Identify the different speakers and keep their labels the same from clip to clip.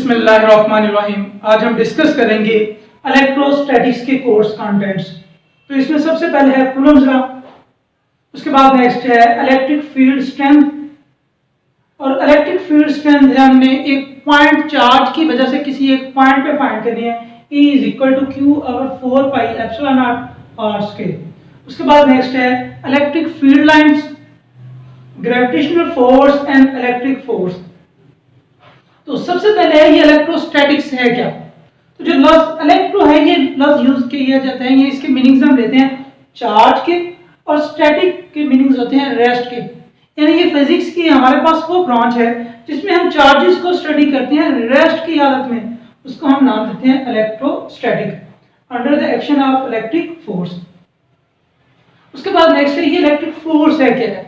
Speaker 1: बिस्मिल्लाहिर्रहमानिर्रहीम। आज हम डिस्कस करेंगे इलेक्ट्रोस्टैटिक्स के कोर्स कंटेंट्स। तो इसमें सबसे पहले है कूलम्ब लॉ, उसके बाद नेक्स्ट है इलेक्ट्रिक फील्ड स्ट्रेंथ। और इलेक्ट्रिक फील्ड स्ट्रेंथ है हमने एक पॉइंट चार्ज की वजह से किसी एक पॉइंट पे फाइंड करनी है। E is equal to Q over 4 pi epsilon naught R square. उसके बाद नेक्स्ट है electric field lines, gravitational force and electric force. तो सबसे पहले है ये इलेक्ट्रोस्टैटिक्स है क्या। तो जो लफ्ज इलेक्ट्रो है ये लफ्ज यूज किया जाता है, ये इसके मीनिंग्स हम लेते हैं चार्ज के, और स्टैटिक के मीनिंग्स होते हैं रेस्ट के। यानी ये फिजिक्स की हमारे पास वो ब्रांच है जिसमें हम चार्जेस को स्टडी करते हैं रेस्ट की हालत में, उसको हम नाम देते हैं electrostatic under the action of electric force. उसके बाद नेक्स्ट है ये इलेक्ट्रिक फोर्स है क्या है।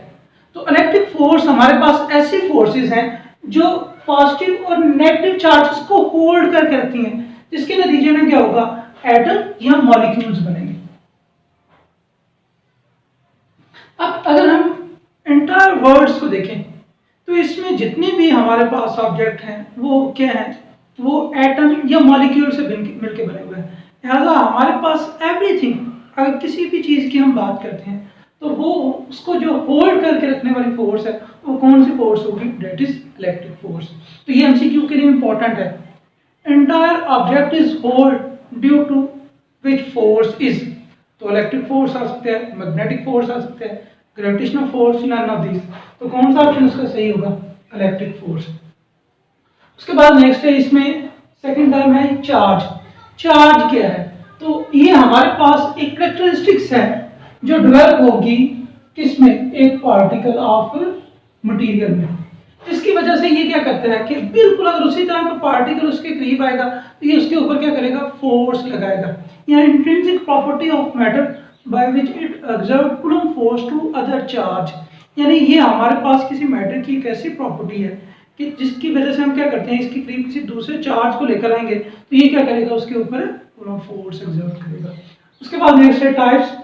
Speaker 1: तो इलेक्ट्रिक फोर्स हमारे पास ऐसी फोर्सेस हैं जो पॉजिटिव और नेगेटिव चार्जेस को होल्ड करके रखती हैं, जिसके नतीजे में क्या होगा, एटम या मॉलिक्यूल्स बनेंगे। अब अगर हम एंटायर वर्ल्ड्स को देखें तो इसमें जितने भी हमारे पास ऑब्जेक्ट हैं वो क्या हैं, वो एटम या मॉलिक्यूल से मिलके बने हुए हैं। लिहाजा हमारे पास एवरीथिंग, अगर किसी भी चीज की हम बात करते हैं तो वो उसको जो होल्ड करके रखने वाली फोर्स है वो कौन सी फोर्स होगी, दैट इज इलेक्ट्रिक फोर्स। तो ये एमसीक्यू के लिए इंपॉर्टेंट है। Entire object is hold due to which force is. तो इलेक्ट्रिक फोर्स आ सकते हैं, मैग्नेटिक फोर्स आ सकते हैं, gravitational force, none of this. तो कौन सा ऑप्शन इसका सही होगा, इलेक्ट्रिक फोर्स। उसके बाद नेक्स्ट है इसमें सेकंड टर्म है चार्ज। चार्ज क्या है, तो ये हमारे पास एक कैरेक्टरिस्टिक्स है जो डेवलप होगी किसमें, एक पार्टिकल ऑफ मटेरियल में, जिसकी वजह से ये क्या करता है कि बिल्कुल अगर उसी तरह का पार्टिकल उसके करीब आएगा तो ये उसके ऊपर क्या करेगा, फोर्स लगाएगा। यह intrinsic property of matter by which it exert Coulomb force to other charge. यानी ये हमारे पास किसी मैटर की एक ऐसी प्रॉपर्टी है कि जिसकी वजह से हम क्या करते हैं, इसके करीब किसी दूसरे चार्ज को लेकर आएंगे तो ये क्या करेगा, उसके ऊपर कूलम्ब फोर्स एक्सर्ट करेगा। उसके बाद नेक्स्ट है टाइप्स।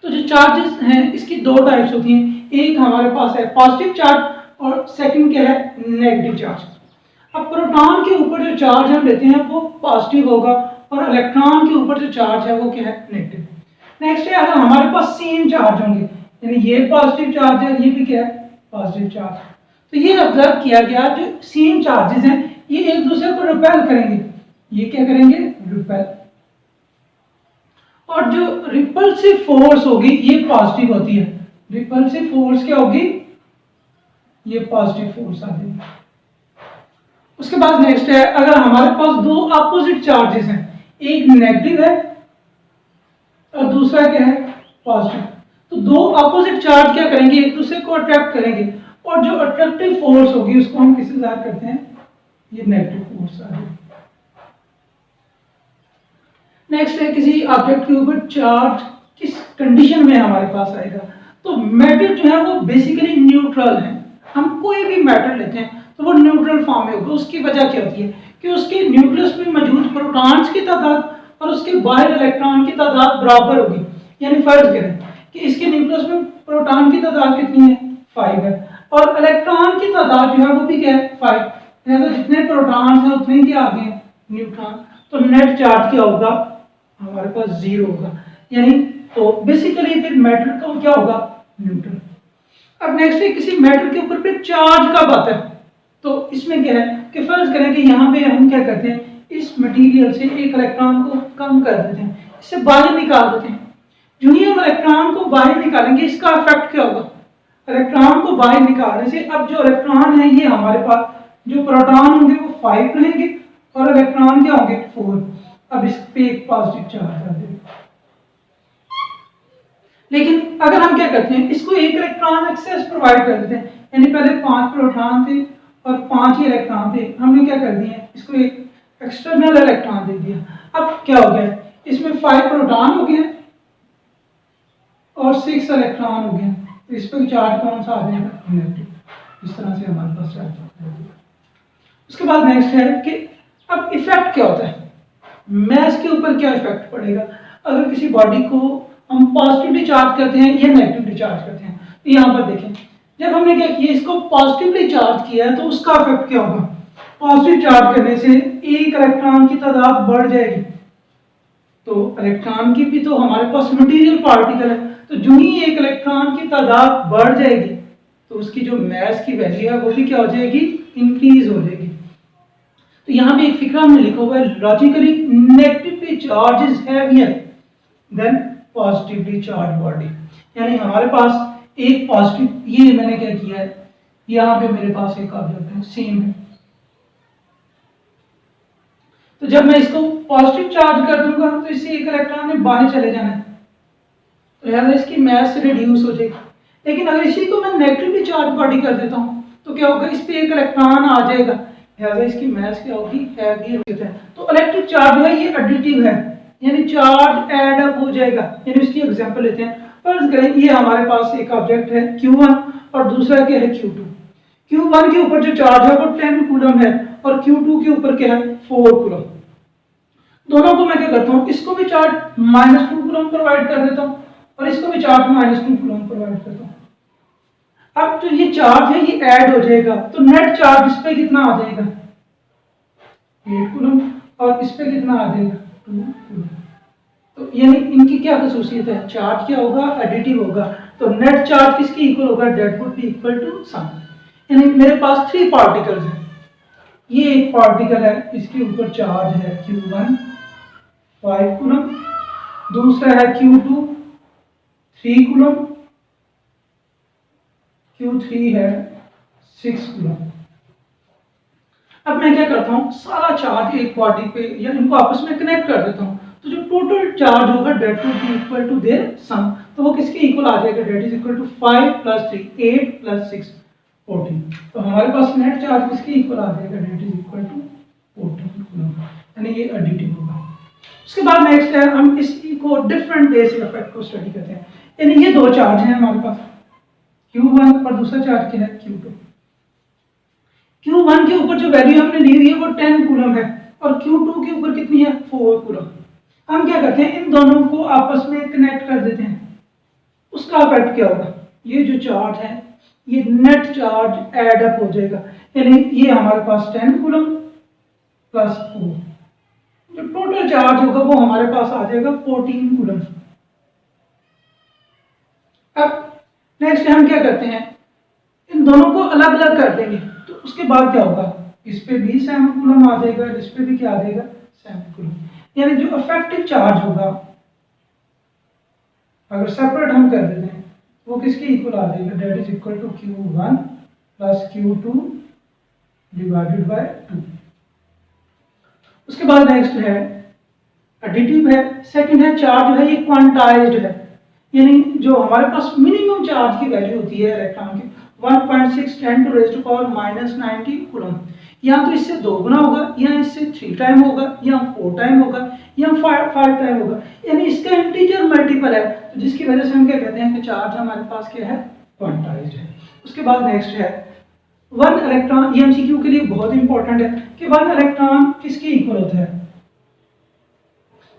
Speaker 1: तो जो चार्जेस हैं इसकी दो टाइप्स होती हैं, एक हमारे पास है पॉजिटिव चार्ज और सेकंड क्या है, नेगेटिव चार्ज। अब प्रोटॉन के ऊपर जो चार्ज हम लेते हैं वो पॉजिटिव होगा और इलेक्ट्रॉन के ऊपर जो चार्ज है वो क्या है, नेगेटिव। नेक्स्ट है अगर हमारे पास सेम चार्ज होंगे, यानी ये पॉजिटिव चार्ज है, ये भी क्या है, पॉजिटिव चार्ज। तो ये ऑब्जर्व किया गया जो सेम चार्जेस हैं ये एक दूसरे को रिपेल करेंगे, ये क्या करेंगे, रिपेल। और जो रिपल्सिव फोर्स होगी ये पॉजिटिव होती है। रिपल्सिव फोर्स क्या होगी, ये पॉजिटिव फोर्स आ जाएगी। उसके बाद नेक्स्ट है अगर हमारे पास दो अपोजिट चार्जेस हैं, एक नेगेटिव है और दूसरा क्या है, पॉजिटिव। तो दो अपोजिट चार्ज क्या करेंगे, एक दूसरे को अट्रैक्ट करेंगे और जो अट्रैक्टिव फोर्स होगी उसको हम किससे ज़ाहिर करते हैं, ये नेगेटिव फोर्स आ जाएगी। नेक्स्ट है किसी ऑब्जेक्ट के ऊपर चार्ज किस कंडीशन में हमारे पास आएगा। तो मैटर जो है वो बेसिकली न्यूट्रल है। हम कोई भी मैटर लेते हैं तो वो न्यूट्रल फॉर्म में होगा। उसकी वजह क्या होती है कि उसके न्यूक्लियस में मौजूद प्रोटॉन्स की तादाद और उसके बाहर इलेक्ट्रॉन की तादाद बराबर होगी। यानी फर्ज करें कि इसके न्यूक्लियस में प्रोटॉन की तादाद कितनी है, 5 है, और इलेक्ट्रॉन की तादाद जो है वो भी क्या है, 5। लिहाजा जितने प्रोटॉन्स हैं उतने ही आगे हैं न्यूट्रॉन। तो नेट चार्ज क्या होगा, हमारे पास 0 होगा। यानी तो बेसिकली फिर मैटर का क्या होगा, न्यूट्रल। अब नेक्स्ट है किसी मैटर के ऊपर फिर चार्ज कब आता है। तो इसमें क्या है कि फर्ज करें कि यहाँ पे हम क्या करते हैं, इस मटेरियल से एक इलेक्ट्रॉन को कम कर देते हैं, इससे बाहर निकाल देते हैं। जो ही हम इलेक्ट्रॉन को बाहर निकालेंगे इसका इफेक्ट क्या होगा, इलेक्ट्रॉन को बाहर निकालने से अब जो इलेक्ट्रॉन है ये हमारे पास जो प्रोटॉन होंगे वो 5 रहेंगे और इलेक्ट्रॉन क्या होंगे, 4। अब इस पे एक पॉजिटिव चार्ज आ जाएगा। लेकिन अगर हम क्या करते हैं, इसको एक इलेक्ट्रॉन एक्सेस प्रोवाइड कर देते हैं, यानी पहले 5 प्रोटॉन थे और 5 ही इलेक्ट्रॉन थे, हमने क्या कर दिया, इसको एक एक्सटर्नल इलेक्ट्रॉन दे दिया। अब क्या हो गया, इसमें 5 प्रोटॉन हो गए और 6 इलेक्ट्रॉन हो गए। तो इस पर चार्ज कौन सा आ जाएगा, नेगेटिव। इस तरह से हमारे पास चार्ज आ जाएगा। उसके बाद नेक्स्ट है कि अब इफेक्ट क्या होता है, मैस के ऊपर क्या इफेक्ट पड़ेगा अगर किसी बॉडी को हम पॉजिटिवली चार्ज करते हैं या नेगेटिवली चार्ज करते हैं। तो यहाँ पर देखें, जब हमने क्या किया, इसको पॉजिटिवली चार्ज किया है तो उसका इफेक्ट क्या होगा, पॉजिटिव चार्ज करने से एक इलेक्ट्रॉन की तादाद बढ़ जाएगी। तो इलेक्ट्रॉन की भी तो हमारे पास मटेरियल पार्टिकल है, तो जो ही एक इलेक्ट्रॉन की तादाद बढ़ जाएगी तो उसकी जो मास की वैल्यू है वो भी क्या हो जाएगी, इंक्रीज हो जाएगी। तो यहाँ पे एक फिक्रा हमने लिखा हुआ है, logically negatively charge is heavier than positively charge body. यानी हमारे पास एक पॉजिटिव, ये मैंने क्या किया है, यहाँ पे मेरे पास एक ऑब्जेक्ट है सेम है, तो जब मैं इसको पॉजिटिव चार्ज कर दूंगा तो इससे एक इलेक्ट्रॉन ने बाहर चले जाना है, तो लिहाजा इसकी मास रिड्यूस हो जाएगी। लेकिन अगर इसी को मैं नेगेटिवली चार्ज बॉडी कर देता हूँ तो क्या होगा, इस पे एक इलेक्ट्रॉन आ जाएगा, लिहाजा इसकी मास क्या होगी, हैवी होता है। तो इलेक्ट्रिक चार्ज है ये एडिटिव है, यानी चार्ज ऐड अप हो जाएगा। यानी इसकी एग्जांपल लेते हैं, फर्ज करें ये हमारे पास एक ऑब्जेक्ट है Q1 और दूसरा क्या है Q2। Q1 के ऊपर जो चार्ज है वो 10 कूलम है और Q2 के ऊपर क्या है 4 कूलम। दोनों को मैं क्या करता हूँ, इसको भी चार्ज -2 कूलम प्रोवाइड कर देता हूँ और इसको भी चार्ज -2 कूलम प्रोवाइड करता हूँ। अब जो ये चार्ज है ये ऐड हो जाएगा, तो नेट चार्ज इस पे कितना आ जाएगा, 8 कूलम, और इस पे कितना आ जाएगा 2 कूलम। तो यानी इनकी क्या खसूसियत है, चार्ज क्या होगा, एडिटिव होगा। तो नेट चार्ज किसके इक्वल होगा, that would be equal to sum. यानी मेरे पास 3 पार्टिकल्स हैं, ये एक पार्टिकल है, इसके ऊपर चार्ज है Q1 5 कूलम, दूसरा है Q2 3 कूलम, Q3 है 6 कूलम। अब मैं क्या करता हूँ, सारा चार्ज एक बॉडी पे या इनको आपस में कनेक्ट कर देता हूँ, तो जो टोटल चार्ज होगा that will be equal to their sum. तो वो किसके इक्वल आ जाएगा, दैट इज इक्वल टू 5 + 3 8 + 6 14। तो हमारे पास नेट चार्ज किसके इक्वल आ जाएगा, that is equal to 14 coulomb, यानी ये एडिटिव होगा। उसके बाद नेक्स्ट है, हम इसी को डिफरेंट बेस इफेक्ट को स्टडी करते हैं। यानी ये 2 चार्ज हैं हमारे पास, Q1 और दूसरा चार्ज क्या है Q2। Q1 के ऊपर जो वैल्यू हमने ली हुई है वो 10 कूलम है और Q2 के ऊपर कितनी है 4 कूलम। हम क्या करते हैं, इन दोनों को आपस में कनेक्ट कर देते हैं, उसका इफेक्ट क्या होगा, ये जो चार्ज है ये नेट चार्ज ऐड अप हो जाएगा। यानी ये हमारे पास 10 कूलम प्लस 4, जो टोटल चार्ज होगा वो हमारे पास आ जाएगा 14 कूलम। अब नेक्स्ट हम क्या करते हैं, इन दोनों को अलग अलग कर देंगे, तो उसके बाद क्या होगा, इस पे भी 7 कूलम आ जाएगा, इस पे भी क्या आ जाएगा 7 कूलम। यानी जो इफेक्टिव चार्ज होगा अगर सेपरेट हम कर देते हैं वो किसके इक्वल आ जाएगा, that is equal to Q1 + Q2 divided by 2। उसके बाद नेक्स्ट है एडिटिव है, सेकंड है चार्ज है ये क्वांटाइज्ड है, यानी जो हमारे पास मिनिमम चार्ज की वैल्यू होती है इलेक्ट्रॉन की 1.6 × 10⁻⁻⁹ कूलम, या तो इससे 2 गुना होगा, या इससे 3 टाइम होगा, या 4 टाइम होगा, या 5 टाइम होगा। यानी इसका इंटीजर मल्टीपल है, तो जिसकी वजह से हम क्या कहते हैं कि चार्ज हमारे पास क्या है, क्वांटाइज्ड है। उसके बाद नेक्स्ट है 1 इलेक्ट्रॉन, ये एमसीक्यू के लिए बहुत इंपॉर्टेंट है कि 1 इलेक्ट्रॉन किसके इक्वल होता है,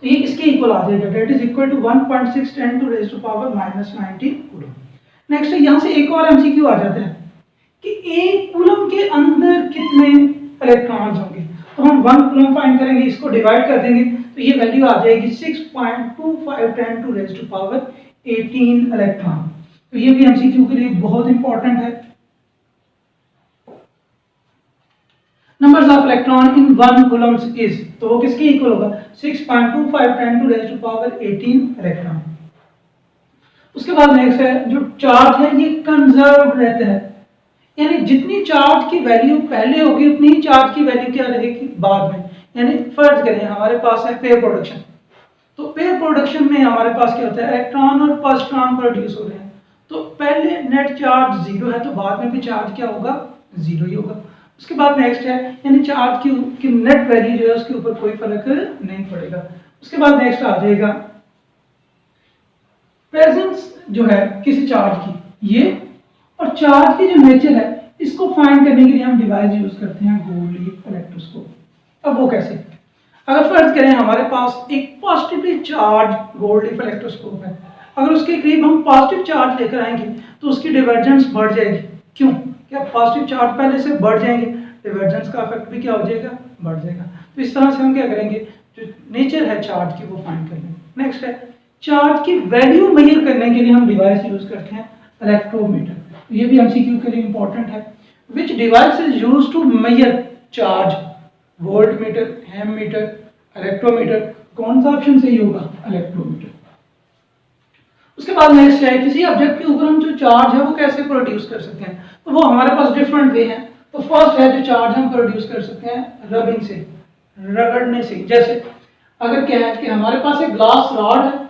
Speaker 1: तो ये किसके इक्वल आ जाएगा, that is equal to 1.6 × 10⁻⁹ coulomb. Next यहाँ से एक और एमसीक्यू आ जाता है कि एक कूलम के अंदर कितने इलेक्ट्रॉन्स होंगे, तो हम 1 कूलम फाइंड करेंगे, इसको डिवाइड कर देंगे तो ये वैल्यू आ जाएगी 6.25 × 10⁻18 इलेक्ट्रॉन। तो ये भी एमसीक्यू के लिए बहुत इंपॉर्टेंट है। Numbers of electron in 1 Coulomb's is, तो वो किसके इक्वल होगा 6.25 × 10⁻18 इलेक्ट्रॉन। उसके बाद नेक्स्ट है जो चार्ज है ये कंजर्व रहता है, यानी जितनी चार्ज की वैल्यू पहले होगी उतनी ही चार्ज की वैल्यू क्या रहेगी बाद में। यानी फर्ज करें हमारे पास है पेयर प्रोडक्शन, तो पेयर प्रोडक्शन में हमारे पास क्या होता है, इलेक्ट्रॉन और पॉजिट्रॉन प्रोड्यूस हो रहे हैं, तो पहले नेट चार्ज 0 है तो बाद में भी चार्ज क्या होगा 0 ही होगा। उसके बाद नेक्स्ट है यानी चार्ज की नेट वैल्यू जो है उसके ऊपर कोई फर्क नहीं पड़ेगा। उसके बाद नेक्स्ट आ जाएगा प्रेजेंस जो है किसी चार्ज की, ये और चार्ज की जो नेचर है इसको फाइंड करने के लिए हम डिवाइस यूज करते हैं गोल्ड लीफ इलेक्ट्रोस्कोप। अब वो कैसे, अगर फर्ज करें हमारे पास एक positively charge gold leaf electroscope है, अगर उसके करीब हम पॉजिटिव चार्ज लेकर आएंगे तो उसकी डिवर्जेंस बढ़ जाएगी। क्यों, क्या पॉजिटिव चार्ज पहले से बढ़ जाएंगे, डिवर्जेंस का इफेक्ट भी क्या हो जाएगा, बढ़ जाएगा। तो इस तरह से हम क्या करेंगे, जो नेचर है चार्ज की वो फाइंड कर लेंगे। नेक्स्ट है चार्ज की वैल्यू मेजर करने के लिए हम डिवाइस यूज करते हैं इलेक्ट्रोमीटर। ये भी एमसीक्यू के लिए इंपॉर्टेंट है। Which device is use to measure charge, voltmeter, ammeter, electrometer, कौन सा ऑप्शन सही होगा, इलेक्ट्रोमीटर। उसके बाद नेक्स्ट है किसी ऑब्जेक्ट के ऊपर हम जो चार्ज है वो कैसे प्रोड्यूस कर सकते हैं, तो वो हमारे पास डिफरेंट वे हैं। तो फर्स्ट है जो चार्ज हम प्रोड्यूस कर सकते हैं रबिंग से, रगड़ने से। जैसे अगर क्या है कि हमारे पास एक ग्लास रॉड है,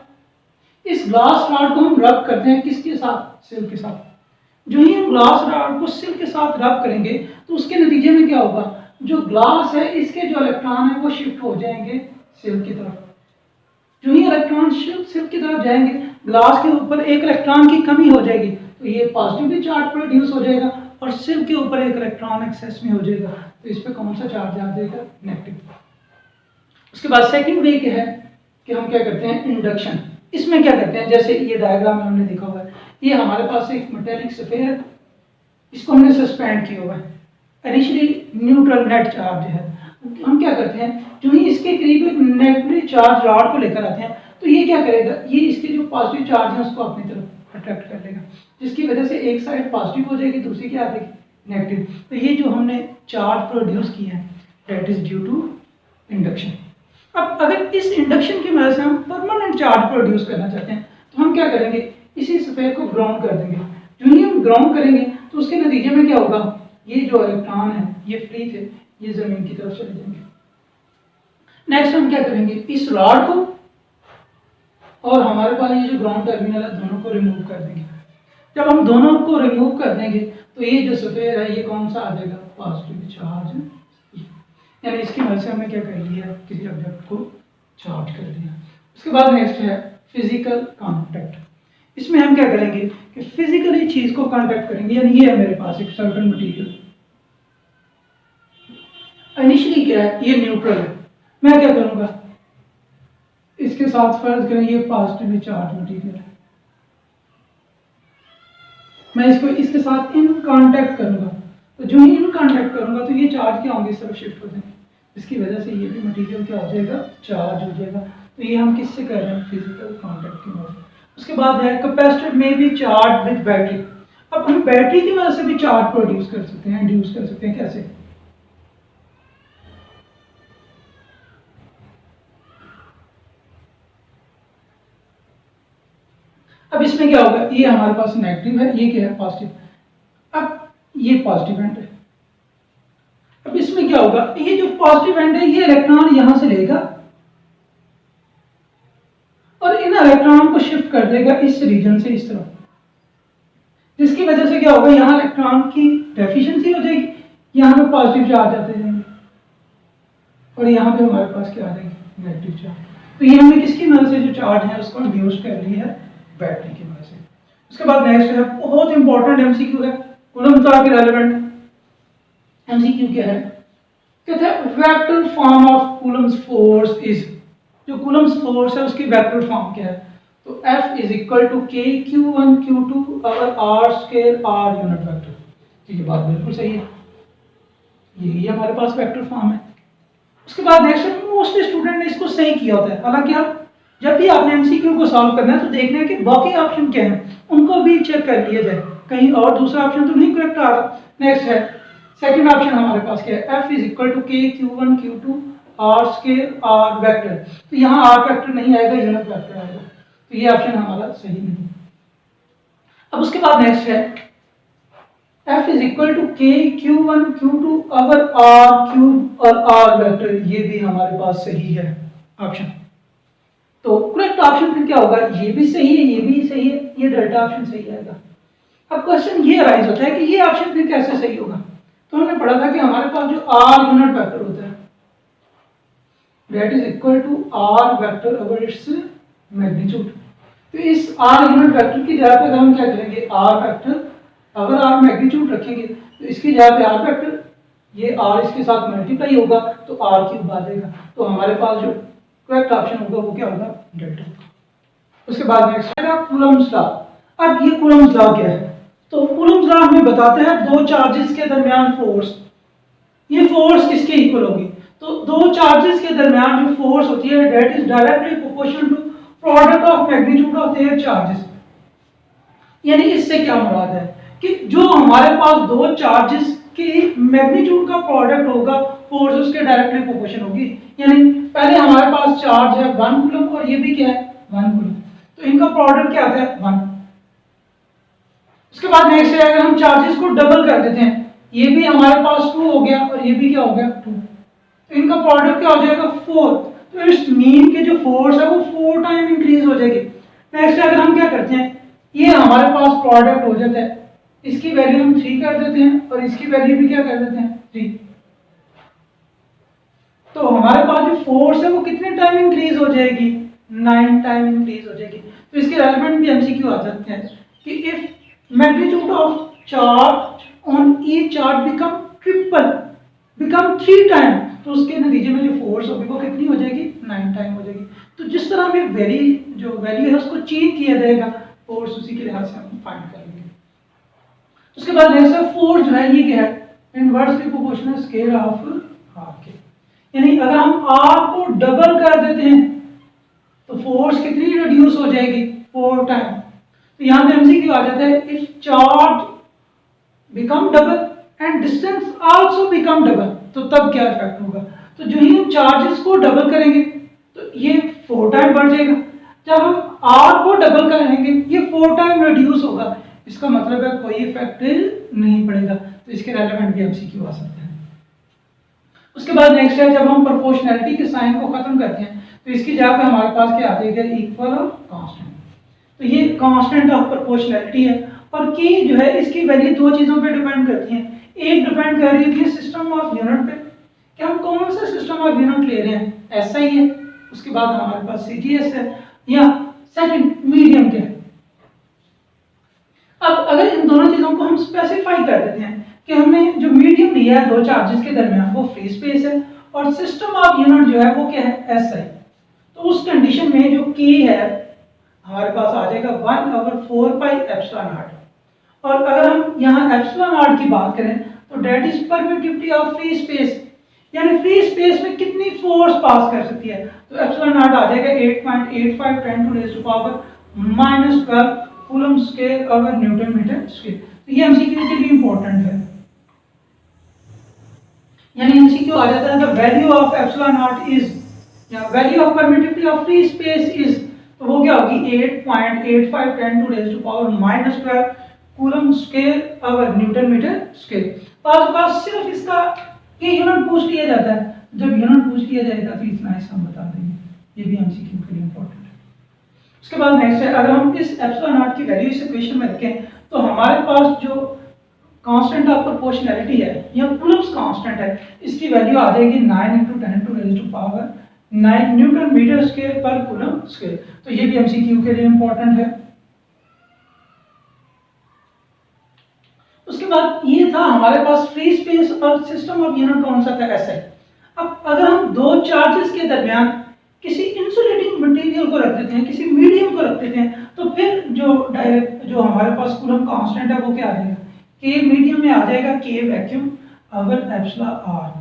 Speaker 1: इस ग्लास रॉड को हम रब करते हैं किसके साथ, सिल के साथ। जो ही हम ग्लास रॉड को सिल के साथ रब करेंगे तो उसके नतीजे में क्या होगा, जो ग्लास है इसके जो इलेक्ट्रॉन है वो शिफ्ट हो जाएंगे सिल की तरफ। जो ही इलेक्ट्रॉन सिल की तरफ जाएंगे, ग्लास के ऊपर एक इलेक्ट्रॉन की कमी हो जाएगी, तो ये पॉजिटिवली चार्ज प्रोड्यूस हो जाएगा, और सिल के ऊपर एक इलेक्ट्रॉन एक्सेस में हो जाएगा, तो इस पे कौन सा चार्ज आ जाएगा, नेगेटिव। उसके बाद सेकंड वे क्या है कि हम क्या करते हैं, इंडक्शन। इसमें क्या करते हैं, जैसे ये डायग्राम में हमने देखा हुआ है, ये हमारे पास एक मेटेलिक स्फीयर, इसको हमने सस्पेंड किया हुआ है। इनिशियली न्यूट्रल नेट चार्ज है, हम क्या करते हैं, जो ही इसके करीब एक नेगेटिव चार्ज रॉड को लेकर आते हैं, तो ये क्या करेगा, ये इसके जो पॉजिटिव चार्ज है उसको अपनी तरफ अट्रैक्ट कर लेगा, जिसकी वजह से एक साइड पॉजिटिव हो जाएगी, दूसरी क्या आ जाएगी, नेगेटिव। तो ये जो हमने चार्ज प्रोड्यूस किया है that is due to induction. अब अगर इस इंडक्शन की वजह से हम परमानेंट चार्ज प्रोड्यूस करना चाहते हैं, तो हम क्या करेंगे, इसी स्फीयर को ग्राउंड कर देंगे। जो ही हम ग्राउंड करेंगे तो उसके नतीजे में क्या होगा, ये जो इलेक्ट्रॉन है ये फ्री थे, ये जमीन की तरफ चले जाएंगे। नेक्स्ट हम क्या करेंगे, इस रॉड को और हमारे पास ये जो ग्राउंड टर्मिनल है दोनों को रिमूव कर देंगे। जब हम दोनों को रिमूव कर देंगे तो ये जो स्फीयर है ये कौन सा आ जाएगा, पॉजिटिव चार्ज। यानी इसकी वजह से हमने क्या कर लिया, किसी ऑब्जेक्ट को चार्ज कर दिया। उसके बाद नेक्स्ट है फिजिकल कांटेक्ट। इसमें हम क्या करेंगे कि फिजिकली चीज को कांटेक्ट करेंगे। यानी ये है मेरे पास एक सर्टेन मटेरियल, इनिशियली क्या है, ये न्यूट्रल है, मैं क्या करूंगा, इसके साथ फर्ज करें ये पॉजिटिवली चार्ज मटेरियल है, मैं इसको इसके साथ इन कांटेक्ट करूंगा, तो जो ही इन कांटेक्ट करूंगा तो ये चार्ज क्या होंगे, इस तरफ शिफ्ट हो जाएंगे, जिसकी वजह से ये भी मटेरियल क्या हो जाएगा, चार्ज हो जाएगा। तो ये हम किससे कर रहे हैं, फिजिकल कांटेक्ट की वजह से। उसके बाद है कैपेसिटर में भी चार्ज विद बैटरी। अब हम बैटरी की वजह से भी चार्ज प्रोड्यूस कर सकते हैं, इंड्यूस कर सकते हैं, कैसे, अब इसमें क्या होगा, ये हमारे पास नेगेटिव है, ये क्या है, पॉजिटिव। अब ये पॉजिटिव एंड है, अब इसमें क्या होगा, ये जो पॉजिटिव एंड है ये इलेक्ट्रॉन यहां से लेगा और इन इलेक्ट्रॉन को शिफ्ट कर देगा इस रीजन से इस तरफ, जिसकी वजह से क्या होगा, यहां इलेक्ट्रॉन की डेफिशिएंसी हो जाएगी, यहां पे पॉजिटिव चार्ज आते जाएंगे और यहां पे हमारे पास क्या आ जाएगी, नेगेटिव चार्ज। तो ये हमने किसकी वजह से जो चार्ज है उसको इंड्यूस कर लिया है, बैटरी की वजह से। उसके बाद नेक्स्ट है बहुत इंपॉर्टेंट एमसीक्यू है, कूलम्ब लॉ के रेलेवेंट एमसीक्यू क्या है, कहते हैं vector form of Coulomb's force is, जो कूलम्ब्स फोर्स है उसकी वेक्टर फॉर्म क्या है, तो F is equal to K Q1 Q2 over R square R unit vector. तो ये बात बिल्कुल सही है, ये हमारे पास वेक्टर फॉर्म है। उसके बाद नेक्स्ट मोस्टली स्टूडेंट ने इसको सही किया होता है, हालांकि आप जब भी आपने एमसीक्यू को सॉल्व करना है तो देखना है कि बाकी ऑप्शन क्या है, उनको भी चेक कर लिया जाए, कहीं और दूसरा ऑप्शन तो नहीं करेक्ट आ रहा। नेक्स्ट है सेकंड ऑप्शन हमारे पास क्या है, F is equal to K Q1 Q2 R square R vector. तो यहाँ R वेक्टर नहीं आएगा, यूनिट वेक्टर आएगा, तो ये ऑप्शन हमारा सही नहीं। अब उसके बाद नेक्स्ट है F is equal to K Q1 Q2 over R cube और R वेक्टर, ये भी हमारे पास सही है ऑप्शन। तो करेक्ट ऑप्शन फिर क्या होगा, ये भी सही है, ये भी सही है, ये डेल्टा ऑप्शन सही आएगा। अब क्वेश्चन ये अराइज होता है कि ये ऑप्शन फिर कैसे सही होगा, तो हमने पढ़ा था कि हमारे पास जो R यूनिट वेक्टर होता है that is equal to R vector over its magnitude. तो इस R यूनिट वेक्टर की जगह पे हम क्या करेंगे, R वेक्टर, अगर R मैग्नीट्यूड रखेंगे तो इसकी जगह पे R वेक्टर, ये R इसके साथ मल्टीप्लाई होगा तो R क्यूब आ जाएगा। तो हमारे पास जो करेक्ट ऑप्शन होगा वो क्या होगा, डेल्टा। उसके बाद नेक्स्ट है कूलम्ब्स लॉ। अब ये कूलम्ब्स लॉ क्या है, तो कूलम्ब्स लॉ हमें बताता है दो चार्जेस के दरमियान फोर्स, ये फोर्स किसके इक्वल होगी? तो दो चार्जेस के दरमियान जो फोर्स होती है that is directly proportional to product of magnitude of their charges. यानी इससे क्या मुराद है कि जो हमारे पास दो चार्जेस की मैग्नीट्यूड का प्रोडक्ट होगा फोर्स उसके डायरेक्टली प्रोपोर्शन होगी। यानी पहले हमारे पास चार्ज है 1 कूलम और ये भी क्या है 1 कूलम, तो इनका प्रोडक्ट क्या आता है 1। उसके बाद नेक्स्ट है अगर हम चार्जेस को डबल कर देते हैं, ये भी हमारे पास 2 हो गया और ये भी क्या हो गया 2, तो इनका प्रोडक्ट क्या हो जाएगा 4। तो इस मीन के जो फोर्स है वो 4 टाइम इंक्रीज हो जाएगी। नेक्स्ट अगर हम क्या करते हैं, ये हमारे पास प्रोडक्ट हो जाता है, इसकी वैल्यू हम 3 कर देते हैं और इसकी वैल्यू भी क्या कर देते हैं 3। तो हमारे पास जो फोर्स है वो कितने टाइम इंक्रीज हो जाएगी 9 टाइम इंक्रीज हो जाएगी। तो इसके रेलेवेंट भी एमसीक्यू आ सकते हैं कि if magnitude of charge on each charge become 3 time, तो उसके नतीजे में जो फोर्स होगी वो कितनी हो जाएगी 9 टाइम हो जाएगी। तो जिस तरह हमें जो वैल्यू है उसको चेंज किया जाएगा फोर्स उसी के लिहाज से हम फाइंड कर लेंगे। उसके बाद नेक्स्ट है फोर्स जो है ये क्या है inversely proportional scale of R के। यानी अगर हम आर को डबल कर देते हैं तो फोर्स कितनी रिड्यूस हो जाएगी 4 टाइम। तो यहां पे एमसीक्यू आ जाता है if charge become double and distance also become double, तो तब क्या इफेक्ट होगा। तो जो ही हम चार्जेस को डबल करेंगे तो ये 4 टाइम बढ़ जाएगा, जब हम आर को डबल करेंगे ये 4 टाइम रिड्यूस होगा। इसका मतलब है कोई इफेक्ट नहीं पड़ेगा। तो इसके रेलेवेंट भी एमसीक्यू आ सकते हैं। उसके बाद नेक्स्ट है जब हम प्रोपोर्शनैलिटी के साइन को खत्म करते हैं तो इसकी जगह पे हमारे पास क्या आ जाएगा इक्वल और कांस्टेंट। तो ये कांस्टेंट ऑफ प्रोपोर्शनैलिटी है और की जो है इसकी वैल्यू दो चीजों पे डिपेंड करती है। एक डिपेंड कर रही है सिस्टम ऑफ यूनिट पे कि हम कौन सा सिस्टम ऑफ यूनिट ले रहे हैं, एसआई है, उसके बाद हमारे पास सीजीएस है या सेकंड मीडियम के है। अब अगर इन दोनों चीजों को हम स्पेसिफाई कर देते हैं कि हमने जो मीडियम लिया है दो चार्जेस के दरमियान वो फ्री स्पेस है और सिस्टम ऑफ यूनिट जो है वो क्या है एसआई, तो उस कंडीशन में जो की है हमारे पास आ जाएगा 1/4 पाई एप्सिलॉन नॉट। और अगर हम यहाँ एप्सिलॉन नॉट की बात करें तो that is permittivity of free space, यानी फ्री स्पेस में कितनी फोर्स पास कर सकती है। तो एप्सिलॉन नॉट आ जाएगा 8.85 10⁻⁻12 coulomb square over newton metre square. तो ये एमसीक्यू के लिए इंपॉर्टेंट है। यानी एमसीक्यू आ जाता है the value of epsilon not is या value of permittivity of free space is, तो वो क्या होगी 8.85 10⁻⁻12 coulomb square over newton metre square. पास सिर्फ इसका ये यूनिट पूछ लिया जाता है, जब यूनिट पूछ लिया जाएगा तो इतना ऐसा हम बता देंगे। ये भी एमसीक्यू के लिए इंपॉर्टेंट है। उसके बाद नेक्स्ट है अगर हम इस एप्सिलॉन नॉट की वैल्यू इस इक्वेशन में रखें तो हमारे पास जो कांस्टेंट ऑफ प्रोपोर्शनैलिटी है या कूलम्स कांस्टेंट है इसकी वैल्यू आ जाएगी 9 × 10⁻⁹ न्यूटन मीटर स्क्वायर पर कूलम स्क्वायर। तो ये भी एमसीक्यू के लिए इंपॉर्टेंट है। उसके बाद ये था हमारे पास फ्री स्पेस और सिस्टम ऑफ यूनिट कौन सा था एसआई। अब अगर हम दो चार्जेस के दरमियान किसी इंसुलेटिंग मटेरियल को रख देते हैं, किसी मीडियम को रख देते हैं, तो फिर जो हमारे पास कूलम कांस्टेंट है वो क्या आ जाएगा के मीडियम में आ जाएगा के वैक्यूम ओवर एप्सिलॉन आर।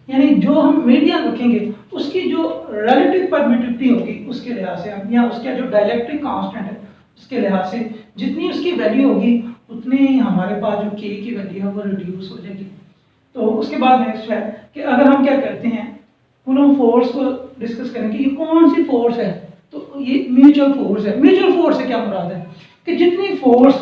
Speaker 1: यानी जो हम मीडियम रखेंगे उसकी जो रिलेटिव परमिटिविटी होगी उसके लिहाज से या उसका जो डाइलेक्ट्रिक कांस्टेंट है उसके लिहाज से जितनी उसकी वैल्यू होगी उतनी ही हमारे पास जो के की वैल्यू है वो रिड्यूस हो जाएगी। तो उसके बाद नेक्स्ट है कि अगर हम क्या करते हैं कूलम फोर्स को डिस्कस करेंगे ये कौन सी फोर्स है, तो ये म्यूचुअल फोर्स है। म्यूचुअल फोर्स से क्या मुराद है कि जितनी फोर्स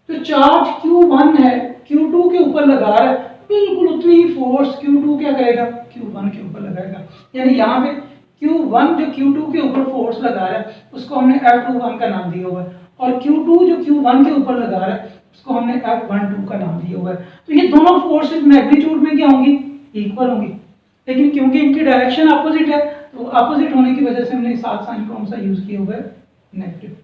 Speaker 1: जो चार्ज Q1 है Q2 के ऊपर लगा रहा है बिल्कुल उतनी ही फोर्स Q2 क्या करेगा Q1 के ऊपर लगाएगा। यानी यहाँ पे Q1 जो Q2 के ऊपर फोर्स लगा रहा है उसको हमने F21 का नाम दिया हुआ है और Q2 जो Q1 के ऊपर लगा रहा है उसको हमने F12 का नाम दिया हुआ है। तो ये दोनों फोर्सेस मैग्नीट्यूड में क्या होंगी इक्वल होंगी, लेकिन क्योंकि इनकी डायरेक्शन अपोजिट है तो अपोजिट होने की वजह से हमने साथ साइन कौन सा यूज किया हुआ है नेगेटिव।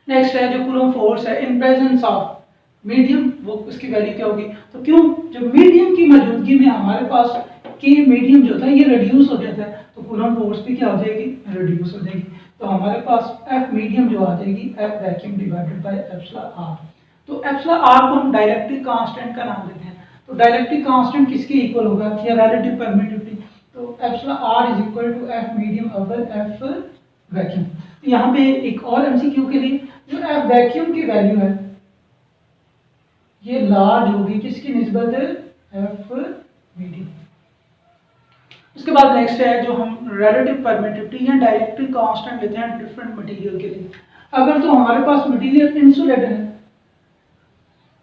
Speaker 1: नेक्स्ट है जो कूलम फोर्स है इन प्रेजेंस ऑफ मीडियम, वो उसकी वैल्यू क्या होगी। तो क्यों जब मीडियम की मौजूदगी में हमारे पास के मीडियम जो होता है ये रिड्यूस हो जाता है तो कूलम फोर्स भी क्या हो जाएगी रिड्यूस हो जाएगी। तो हमारे पास एफ मीडियम जो आ जाएगी F vacuum divided by epsilon R. तो एप्सिलॉन आर को हम डायरेक्टली कांस्टेंट का नाम देते हैं। तो डाइलेक्ट्रिक कांस्टेंट किसके इक्वल होगा या रिलेटिव परमिटिविटी, तो epsilon R is equal to F medium over F vacuum. तो यहाँ पे एक और एमसीक्यू के लिए जो एफ वैक्यूम की वैल्यू है ये लार्ज होगी किसकी निस्बत एफ मीडियम। उसके बाद नेक्स्ट है जो हम रिलेटिव परमिटिविटी या डाइलेक्ट्रिक कांस्टेंट लेते हैं डिफरेंट मटेरियल के लिए। अगर तो हमारे पास मटेरियल इंसुलेटर है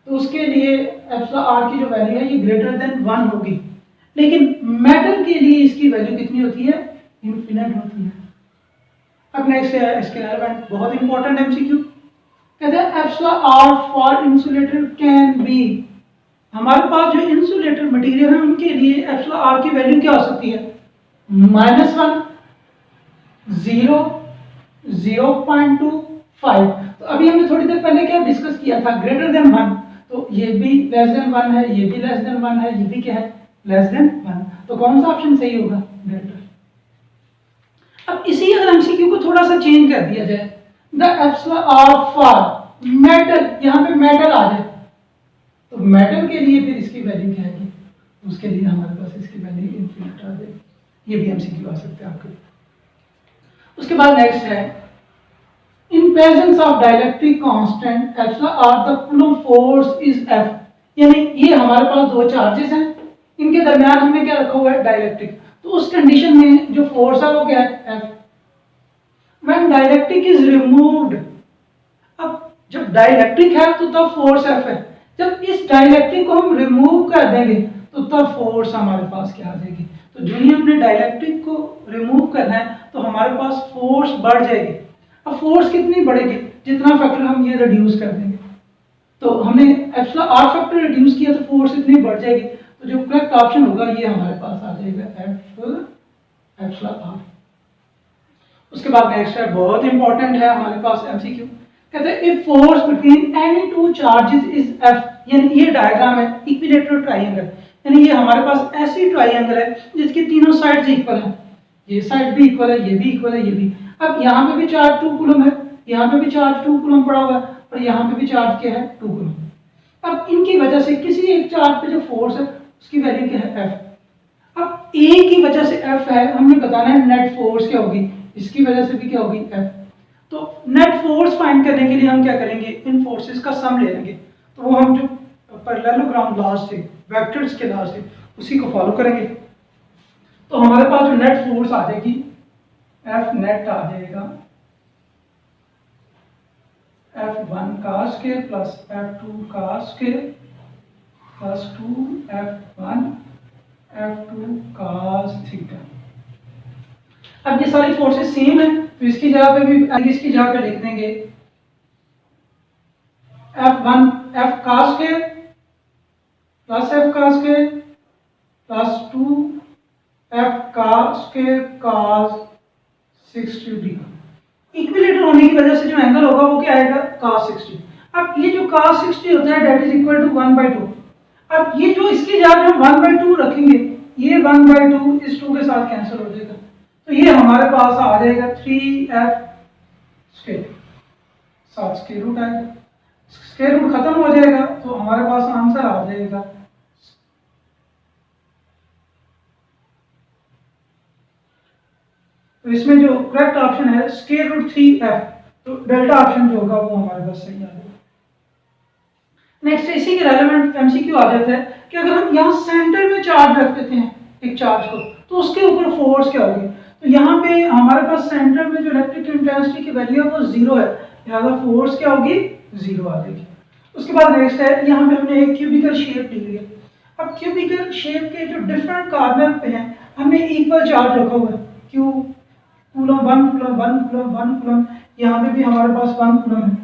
Speaker 1: तो उसके लिए एप्सिलॉन आर की जो वैल्यू है ये ग्रेटर देन 1 होगी, लेकिन मेटल के लिए इसकी वैल्यू कितनी होती है, इनफिनिट होती है। अब नेक्स्ट है इसके रिलेवेंट बहुत इंपॉर्टेंट एमसीक्यू, कहते हैं epsilon R for insulator can be, हमारे पास जो इंसुलेटर मटेरियल है उनके लिए एप्सिलॉन आर की वैल्यू क्या हो सकती है, -1, 0, 0.25। तो अभी हमने थोड़ी देर पहले क्या डिस्कस किया था, ग्रेटर देन 1, तो ये भी लेस देन 1 है, ये भी लेस देन 1 है, ये भी क्या है लेस देन 1, तो कौन सा ऑप्शन सही होगा, ग्रेटर। अब इसी अगर एमसीक्यू को थोड़ा सा चेंज कर दिया जाए, the epsilon R for metal, यहाँ पे मेटल आ जाए तो मेटल के लिए फिर इसकी वैल्यू क्या आएगी, उसके लिए हमारे पास इसकी वैल्यू इनफिनिट आ जाएगी। ये भी एमसीक्यू आ सकते हैं आपके। उसके बाद नेक्स्ट है in presence of dielectric constant epsilon R the coulomb force is F, यानी ये हमारे पास दो चार्जेस हैं, इनके दरमियान हमने क्या रखा हुआ है, डाइलेक्ट्रिक, तो उस कंडीशन में जो फोर्स है वो क्या है, F. When dielectric is removed, अब जब डाइलेक्ट्रिक है तो तब फोर्स एफ है, जब इस डाइलेक्ट्रिक को हम रिमूव कर देंगे तो तब फोर्स हमारे पास क्या आ जाएगी। तो जो ही हमने डाइलेक्ट्रिक को रिमूव करना है तो हमारे पास फोर्स बढ़ जाएगी। अब फोर्स कितनी बढ़ेगी, जितना फैक्टर हम ये रिड्यूस कर देंगे, तो हमने एप्सिलॉन आर फैक्टर रिड्यूस किया तो फोर्स इतनी बढ़ जाएगी, तो जो करेक्ट ऑप्शन होगा ये हमारे पास आ जाएगा एफ एप्सिलॉन आर। उसके बाद नेक्स्ट है बहुत इंपॉर्टेंट है हमारे पास एमसीक्यू, कहते हैं if force between any two charges is F, यानी ये डायग्राम है इक्विलेटरल ट्रायंगल, यानी ये हमारे पास ऐसी ट्रायंगल है जिसकी तीनों साइड्स इक्वल हैं, ये साइड भी इक्वल है, ये भी इक्वल है, ये भी। अब यहाँ पे भी चार्ज 2 कूलम है, यहाँ पे भी चार्ज 2 कूलम पड़ा हुआ है और यहाँ पे भी चार्ज क्या है 2 कूलम। अब इनकी वजह से किसी एक चार्ज पे जो फोर्स है उसकी वैल्यू क्या है एफ। अब ए की वजह से एफ है, हमने बताना है नेट फोर्स क्या होगी, इसकी वजह से भी क्या होगी एफ। तो नेट फोर्स फाइंड करने के लिए हम क्या करेंगे, इन फोर्सेस का सम ले लेंगे, तो वो हम जो पैरेललोग्राम लॉज थे, वेक्टर्स के लॉज थे, उसी को फॉलो करेंगे। तो हमारे पास जो नेट फोर्स आ जाएगी एफ नेट आ जाएगा F1 का स्क्वायर प्लस F2 का square plus 2F1 F2 cos theta. अब ये सारी फोर्सेस सेम है तो इसकी जगह पे भी इसकी जगह पे लिख देंगे F1 F का स्क्वायर प्लस F का स्क्वायर प्लस 2F का स्क्वायर cos 60 डिग्री। इक्विलेटर होने की वजह से जो एंगल होगा वो क्या आएगा cos 60। अब ये जो cos 60 होता है डेट इज इक्वल टू 1/2। अब ये जो इसकी जगह हम 1/2 रखेंगे, ये 1/2 इस 2 के साथ कैंसिल हो जाएगा, तो ये हमारे पास आ जाएगा 3F स्क्वायर, साथ स्क्वायर रूट आएगा, स्क्वायर रूट खत्म हो जाएगा तो हमारे पास आंसर आ जाएगा तो इसमें जो करेक्ट ऑप्शन है स्क्वायर रूट 3F, तो डेल्टा ऑप्शन जो होगा वो हमारे पास सही आ जाएगा। नेक्स्ट इसी के रेलेवेंट एमसीक्यू आ जाता है कि अगर हम यहाँ सेंटर में चार्ज रख देते हैं एक चार्ज को तो उसके ऊपर फोर्स क्या होगी। तो यहाँ पे हमारे पास सेंटर में जो इलेक्ट्रिक इंटेंसिटी की वैल्यू है वो 0 है, लिहाजा फोर्स क्या होगी 0 आ जाएगी। उसके बाद नेक्स्ट है यहाँ पे हमने एक क्यूबिकल शेप ली हुई है। अब क्यूबिकल शेप के जो डिफरेंट कॉर्नर पे हैं हमने इक्वल चार्ज रखा हुआ है, Q coulomb 1 coulomb 1 coulomb 1 coulomb, यहाँ पे भी हमारे पास 1 कूलम है।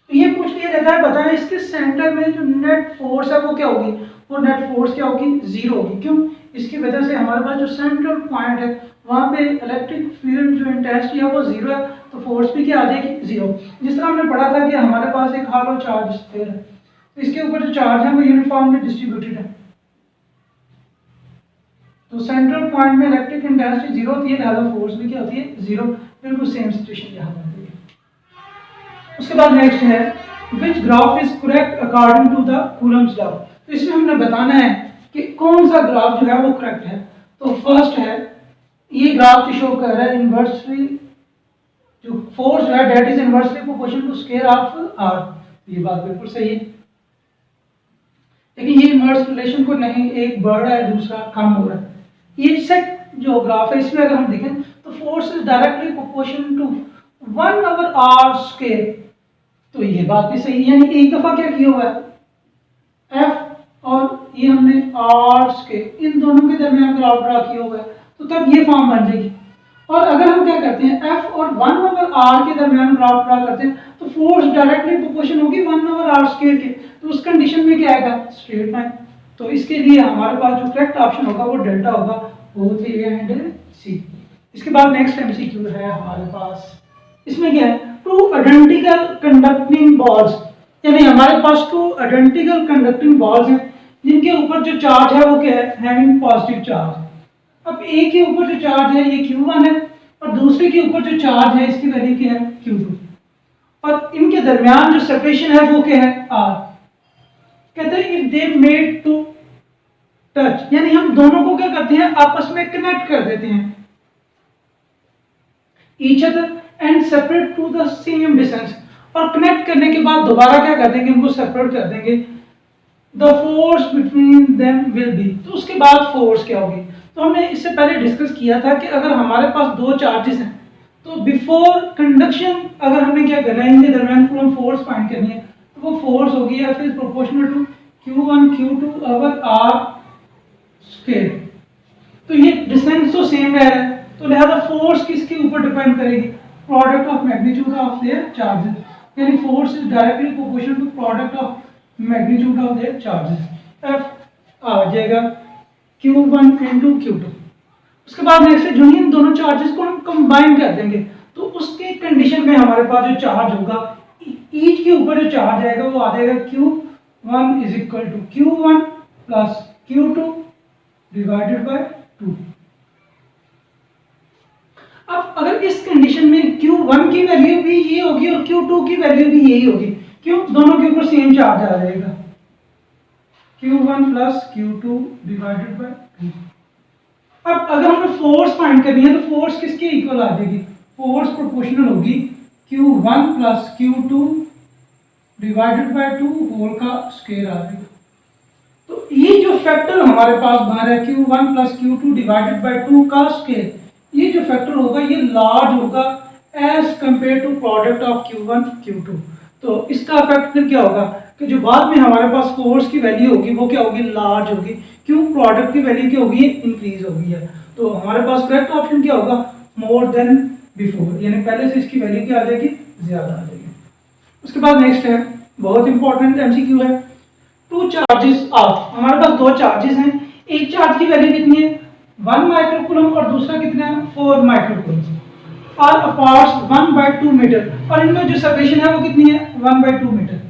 Speaker 1: तो ये पूछ लिया जाता है बताएं इसके सेंटर में जो नेट फोर्स है वो क्या होगी, वो नेट फोर्स क्या होगी 0 होगी। क्यों, इसकी वजह से हमारे पास जो सेंट्रल पॉइंट है वहाँ पे इलेक्ट्रिक फील्ड जो इंटेंसिटी है वो 0 है, तो फोर्स भी क्या आ जाएगी 0। जिस तरह हमने पढ़ा था कि हमारे पास एक हॉलो चार्ज स्फीयर है तो इसके ऊपर जो चार्ज है वो यूनिफॉर्मली डिस्ट्रीब्यूटेड है, तो सेंट्रल पॉइंट में इलेक्ट्रिक इंटेंसिटी 0 होती है, लिहाजा फोर्स भी क्या होती है 0। बिल्कुल सेम सिचुएशन यहाँ पर है। उसके बाद नेक्स्ट है which graph is correct according to the coulomb's law. तो इसमें हमने बताना है कि कौन सा ग्राफ जो है वो करेक्ट है। तो फर्स्ट है, ये ग्राफ जो शो कर रहा है इनवर्सली, जो फोर्स है that is inversely proportional to square of R, ये बात बिल्कुल सही है। लेकिन ये इनवर्स रिलेशन को नहीं, एक बढ़ रहा है दूसरा कम हो रहा है। ये सेट जो ग्राफ है इसमें अगर हम देखें तो force is directly proportional to 1/r square, तो ये बात भी सही है। यानी एक दफा क्या किया हुआ है F और ये हमने r स्क्वायर, इन दोनों के दरमियान ग्राफ ड्रा किया हुआ है, तो तब ये फॉर्म बन जाएगी। और अगर हम क्या करते हैं F और 1/r के दरमियान ग्राफ ड्रा करते हैं तो फोर्स डायरेक्टली प्रोपोर्शन होगी 1/r स्क्वायर के, तो उस कंडीशन में क्या आएगा, स्ट्रेट लाइन। तो इसके लिए हमारे पास जो करेक्ट ऑप्शन होगा वो डेल्टा होगा, बोथ ए एंड सी। इसके बाद नेक्स्ट एमसीक्यू है हमारे पास, इसमें क्या है, टू आइडेंटिकल कंडक्टिंग बॉल्स, यानी हमारे पास टू आइडेंटिकल कंडक्टिंग बॉल्स हैं जिनके ऊपर जो चार्ज है वो क्या है, हैविंग पॉजिटिव चार्ज। अब एक के ऊपर जो चार्ज है ये Q1 है और दूसरे के ऊपर जो चार्ज है इसकी वैल्यू क्या है, Q2, और इनके दरमियान जो सेपरेशन है वो क्या है, R। कहते हैं if they made to touch, यानी हम दोनों को क्या करते हैं, आपस में कनेक्ट कर देते हैं each other and separate to the same distance, और कनेक्ट करने के बाद दोबारा क्या कर देंगे, उनको सेपरेट कर देंगे। The force between them will be, तो उसके बाद फोर्स क्या होगी। तो हमने इससे पहले डिस्कस किया था कि अगर हमारे पास दो चार्जेस हैं तो बिफोर कंडक्शन अगर हमने क्या करना है, इनके दरमियान कूलम्ब फोर्स फाइंड करनी है, तो वो फोर्स होगी या फिर proportional to Q1 Q2 over R square. तो ये डिस्टेंस तो सेम रह रहा है, तो लिहाजा फोर्स किसके ऊपर डिपेंड करेगी, product of magnitude of their charges, यानी force is directly proportional to product of magnitude of their charges. F आ जाएगा Q1 into Q2। उसके बाद नेक्स्ट है, जो इन दोनों चार्जेस को हम कंबाइन कर देंगे तो उसके कंडीशन में हमारे पास जो चार्ज होगा, ईच के ऊपर जो चार्ज आएगा वो आ जाएगा Q1 is equal to Q1 plus Q2 divided by 2। अब अगर इस कंडीशन में Q1 की वैल्यू भी ये होगी और Q2 की वैल्यू भी यही होगी, क्यों, दोनों के ऊपर सेम चार्ज आ जाएगा, Q1 plus Q2 divided by 2। अब अगर हमें फोर्स फाइंड करनी है तो फोर्स किसके इक्वल आ जाएगी, फोर्स प्रोपोर्शनल होगी Q1 plus Q2 divided by 2 whole का स्क्वायर आ जाएगा। तो ये जो फैक्टर हमारे पास बन रहा है Q1 plus Q2 divided by 2 का स्क्वायर, ये जो फैक्टर होगा ये लार्ज होगा as compared to product of Q1 Q2। तो इसका इफेक्ट फिर क्या होगा कि जो बाद में हमारे पास फोर्स की वैल्यू होगी वो क्या होगी, लार्ज होगी, क्यों, प्रोडक्ट की वैल्यू क्या होगी, इंक्रीज होगी है। तो हमारे पास करेक्ट ऑप्शन क्या होगा, मोर देन बिफोर, यानी पहले से इसकी वैल्यू क्या आ जाएगी, ज्यादा आ जाएगी। उसके बाद नेक्स्ट है, बहुत इंपॉर्टेंट एमसीक्यू है, टू चार्जेस ऑफ, हमारे पास दो चार्जेस हैं, एक चार्ज की वैल्यू कितनी है 1 माइक्रोकूलम और दूसरा कितना है 4 माइक्रोकूलम, आर अपार्ट 1/2 मीटर, और इनमें जो सेपरेशन है वो कितनी है 1/2 मीटर।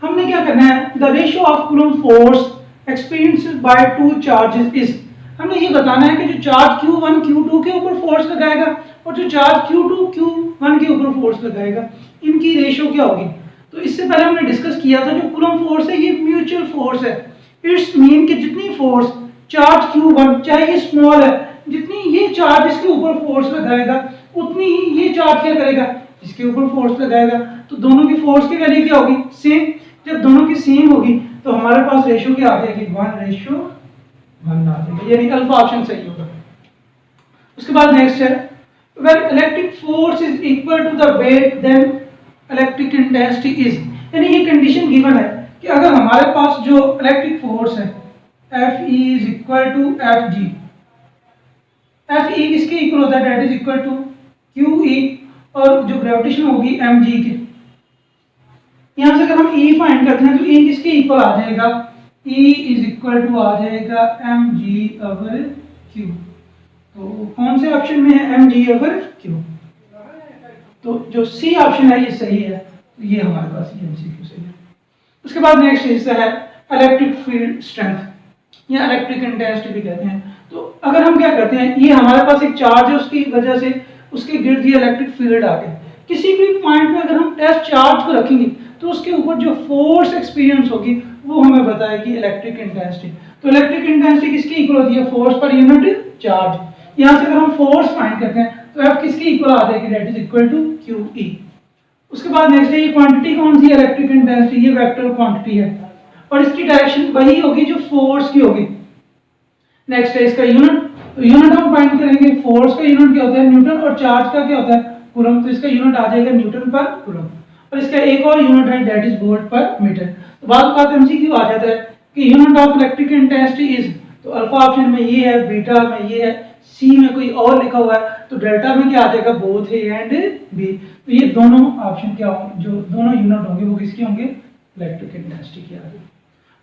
Speaker 1: हमने क्या करना है, the ratio of coulomb force experienced by two charges is, हमने ये बताना है कि जो चार्ज Q1 Q2 के ऊपर फोर्स लगाएगा और जो चार्ज Q2 Q1 के ऊपर फोर्स लगाएगा, इनकी रेशियो क्या होगी। तो इससे पहले हमने डिस्कस किया था जो कूलम्ब फोर्स है ये म्यूचुअल फोर्स है, इट्स मीन कि जितनी फोर्स चार्ज Q1 चाहे ये स्मॉल है, जितनी ये चार्ज इसके ऊपर फोर्स लगाएगा उतनी ही ये चार्ज क्या करेगा, इसके ऊपर फोर्स लगाएगा। तो दोनों की फोर्स की वैल्यू क्या होगी, सेम। जब दोनों की सेम होगी तो हमारे पास रेशियो क्या आ जाएगी, 1:1 आ जाएगी, यानी अल्फा ऑप्शन सही होगा। उसके बाद नेक्स्ट है, when electric force is equal to the weight then electric intensity is, यानी ये कंडीशन गिवन है कि अगर हमारे पास जो इलेक्ट्रिक फोर्स है Fe is equal to Fg, Fe किसके इक्वल होता है, that is equal to Qe, और जो ग्रेविटेशन होगी mg की, यहाँ से अगर हम E फाइंड करते हैं तो E किसके इक्वल आ जाएगा, E इज इक्वल टू आ जाएगा mg ओवर q। तो कौन से ऑप्शन में है mg ओवर q, तो जो C ऑप्शन है ये सही है, तो ये हमारे पास MCQ सही है। उसके बाद नेक्स्ट हिस्सा है इलेक्ट्रिक फील्ड स्ट्रेंथ या इलेक्ट्रिक इंटेंसिटी भी कहते हैं। तो अगर हम क्या करते हैं, ये हमारे पास एक चार्ज है, उसकी वजह से उसके गिर्द ये इलेक्ट्रिक फील्ड आ गया, किसी भी पॉइंट पे अगर हम टेस्ट चार्ज को रखेंगे तो उसके उसके ऊपर जो फोर्स एक्सपीरियंस होगी वो हमें बताएगी इलेक्ट्रिक इंटेंसिटी। तो इलेक्ट्रिक इंटेंसिटी किसकी इक्वल होती है? Force per unit charge. यहाँ से अगर हम फोर्स फाइंड करते हैं तो F किसकी इक्वल आ जाएगी? That is equal to QE। उसके बाद नेक्स्ट है ये क्वांटिटी कौन सी है? इलेक्ट्रिक इंटेंसिटी, ये वेक्टर क्वांटिटी है और इसकी डायरेक्शन वही होगी जो फोर्स की होगी। नेक्स्ट है इसका यूनिट, तो यूनिट हम फाइंड करेंगे। फोर्स का यूनिट क्या होता है? न्यूटन, और चार्ज का क्या होता है? कूलम। तो इसका यूनिट आ जाएगा न्यूटन पर कूलम। और इसका एक और यूनिट है दैट इज वोल्ट पर मीटर। तो बात एमसीक्यू आ जाता है कि unit of electric intensity is, तो अल्फा ऑप्शन में ये है, बीटा में ये है, सी में कोई और लिखा हुआ है, तो डेल्टा में क्या आ जाएगा? Both A and B. तो ये दोनों ऑप्शन क्या होंगे, जो दोनों यूनिट होंगे वो किसके होंगे? इलेक्ट्रिक इंटेंसिटी की आ जाएगी।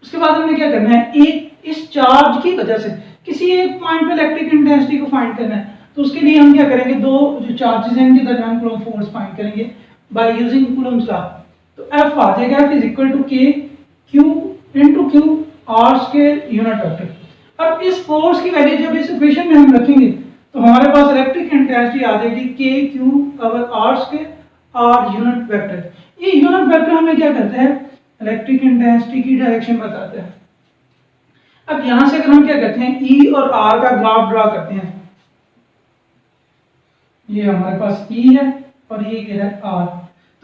Speaker 1: उसके बाद हमें क्या करना है? एक इस चार्ज की वजह से किसी एक पॉइंट पे इलेक्ट्रिक इंटेंसिटी को फाइंड करना है। तो उसके लिए हम क्या करेंगे? दो जो चार्जेस हैं इनके दरमियान कूलम फोर्स फाइंड करेंगे बाय यूजिंग कूलम्स लॉ। तो F आ जाएगा, F is equal to K Q into Q R square unit vector. अब इस फोर्स की वैल्यू जब इस इक्वेशन में हम रखेंगे तो हमारे पास इलेक्ट्रिक इंटेंसिटी आ जाएगी K Q over R square R unit vector. ये यूनिट वेक्टर हमें क्या करता है? इलेक्ट्रिक इंटेंसिटी की डायरेक्शन बताता है। अब यहां से अगर हम क्या करते हैं? E और R का ग्राफ ड्रा करते हैं। ये हमारे पास E है और ये क्या है? R।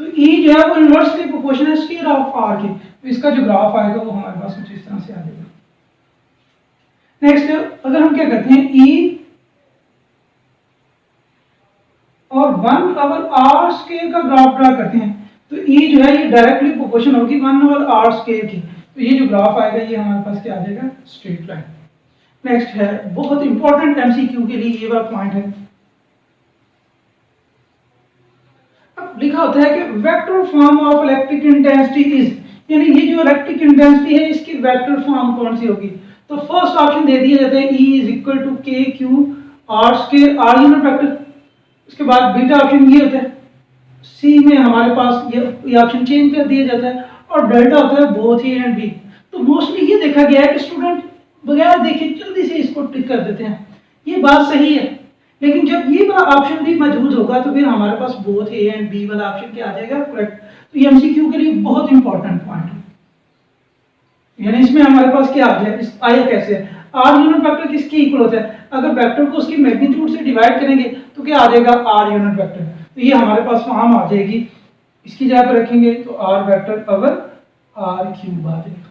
Speaker 1: तो E जो है वो इनवर्सली प्रोपोर्शनल है स्क्वायर ऑफ R के, तो इसका जो ग्राफ आएगा वो हमारे पास कुछ इस तरह से आ जाएगा। नेक्स्ट अगर हम क्या करते हैं? E और 1 ओवर R स्क्वायर का ग्राफ ड्रा करते हैं तो E जो है ये डायरेक्टली प्रोपोर्शनल होगी 1 ओवर R स्क्वायर की। तो ये जो ग्राफ आएगा ये हमारे पास क्या आ जाएगा? Straight line. नेक्स्ट है बहुत इंपॉर्टेंट एमसीक्यू के लिए ये वाला पॉइंट है। अब लिखा होता है कि vector form of electric intensity is, यानी ये जो इलेक्ट्रिक इंटेंसिटी है इसकी वेक्टर फॉर्म कौन सी होगी? तो फर्स्ट ऑप्शन दे दिया जाता है E is equal to K Q R square R unit vector. उसके बाद बीटा ऑप्शन ये होता है, सी में हमारे पास ये ऑप्शन चेंज कर दिया जाता है और डेल्टा होता है बोथ ए एंड बी। तो मोस्टली ये देखा गया है कि स्टूडेंट बगैर देखे जल्दी से इसको टिक कर देते हैं, ये बात सही है। लेकिन जब ये वाला ऑप्शन भी मौजूद होगा तो फिर हमारे पास बोथ ए एंड बी वाला ऑप्शन क्या आ जाएगा? करेक्ट। तो ये एमसीक्यू के लिए बहुत इंपॉर्टेंट पॉइंट है। यानी इसमें हमारे पास क्या आ जाए? आया कैसे? आर यूनिट वेक्टर किसके इक्वल होता है? अगर वेक्टर को उसकी मैग्नीट्यूड से डिवाइड करेंगे तो क्या आ जाएगा? R unit vector. तो ये हमारे पास फॉर्म आ जाएगी, इसकी जगह पर रखेंगे तो r vector over r cube आ जाएगा।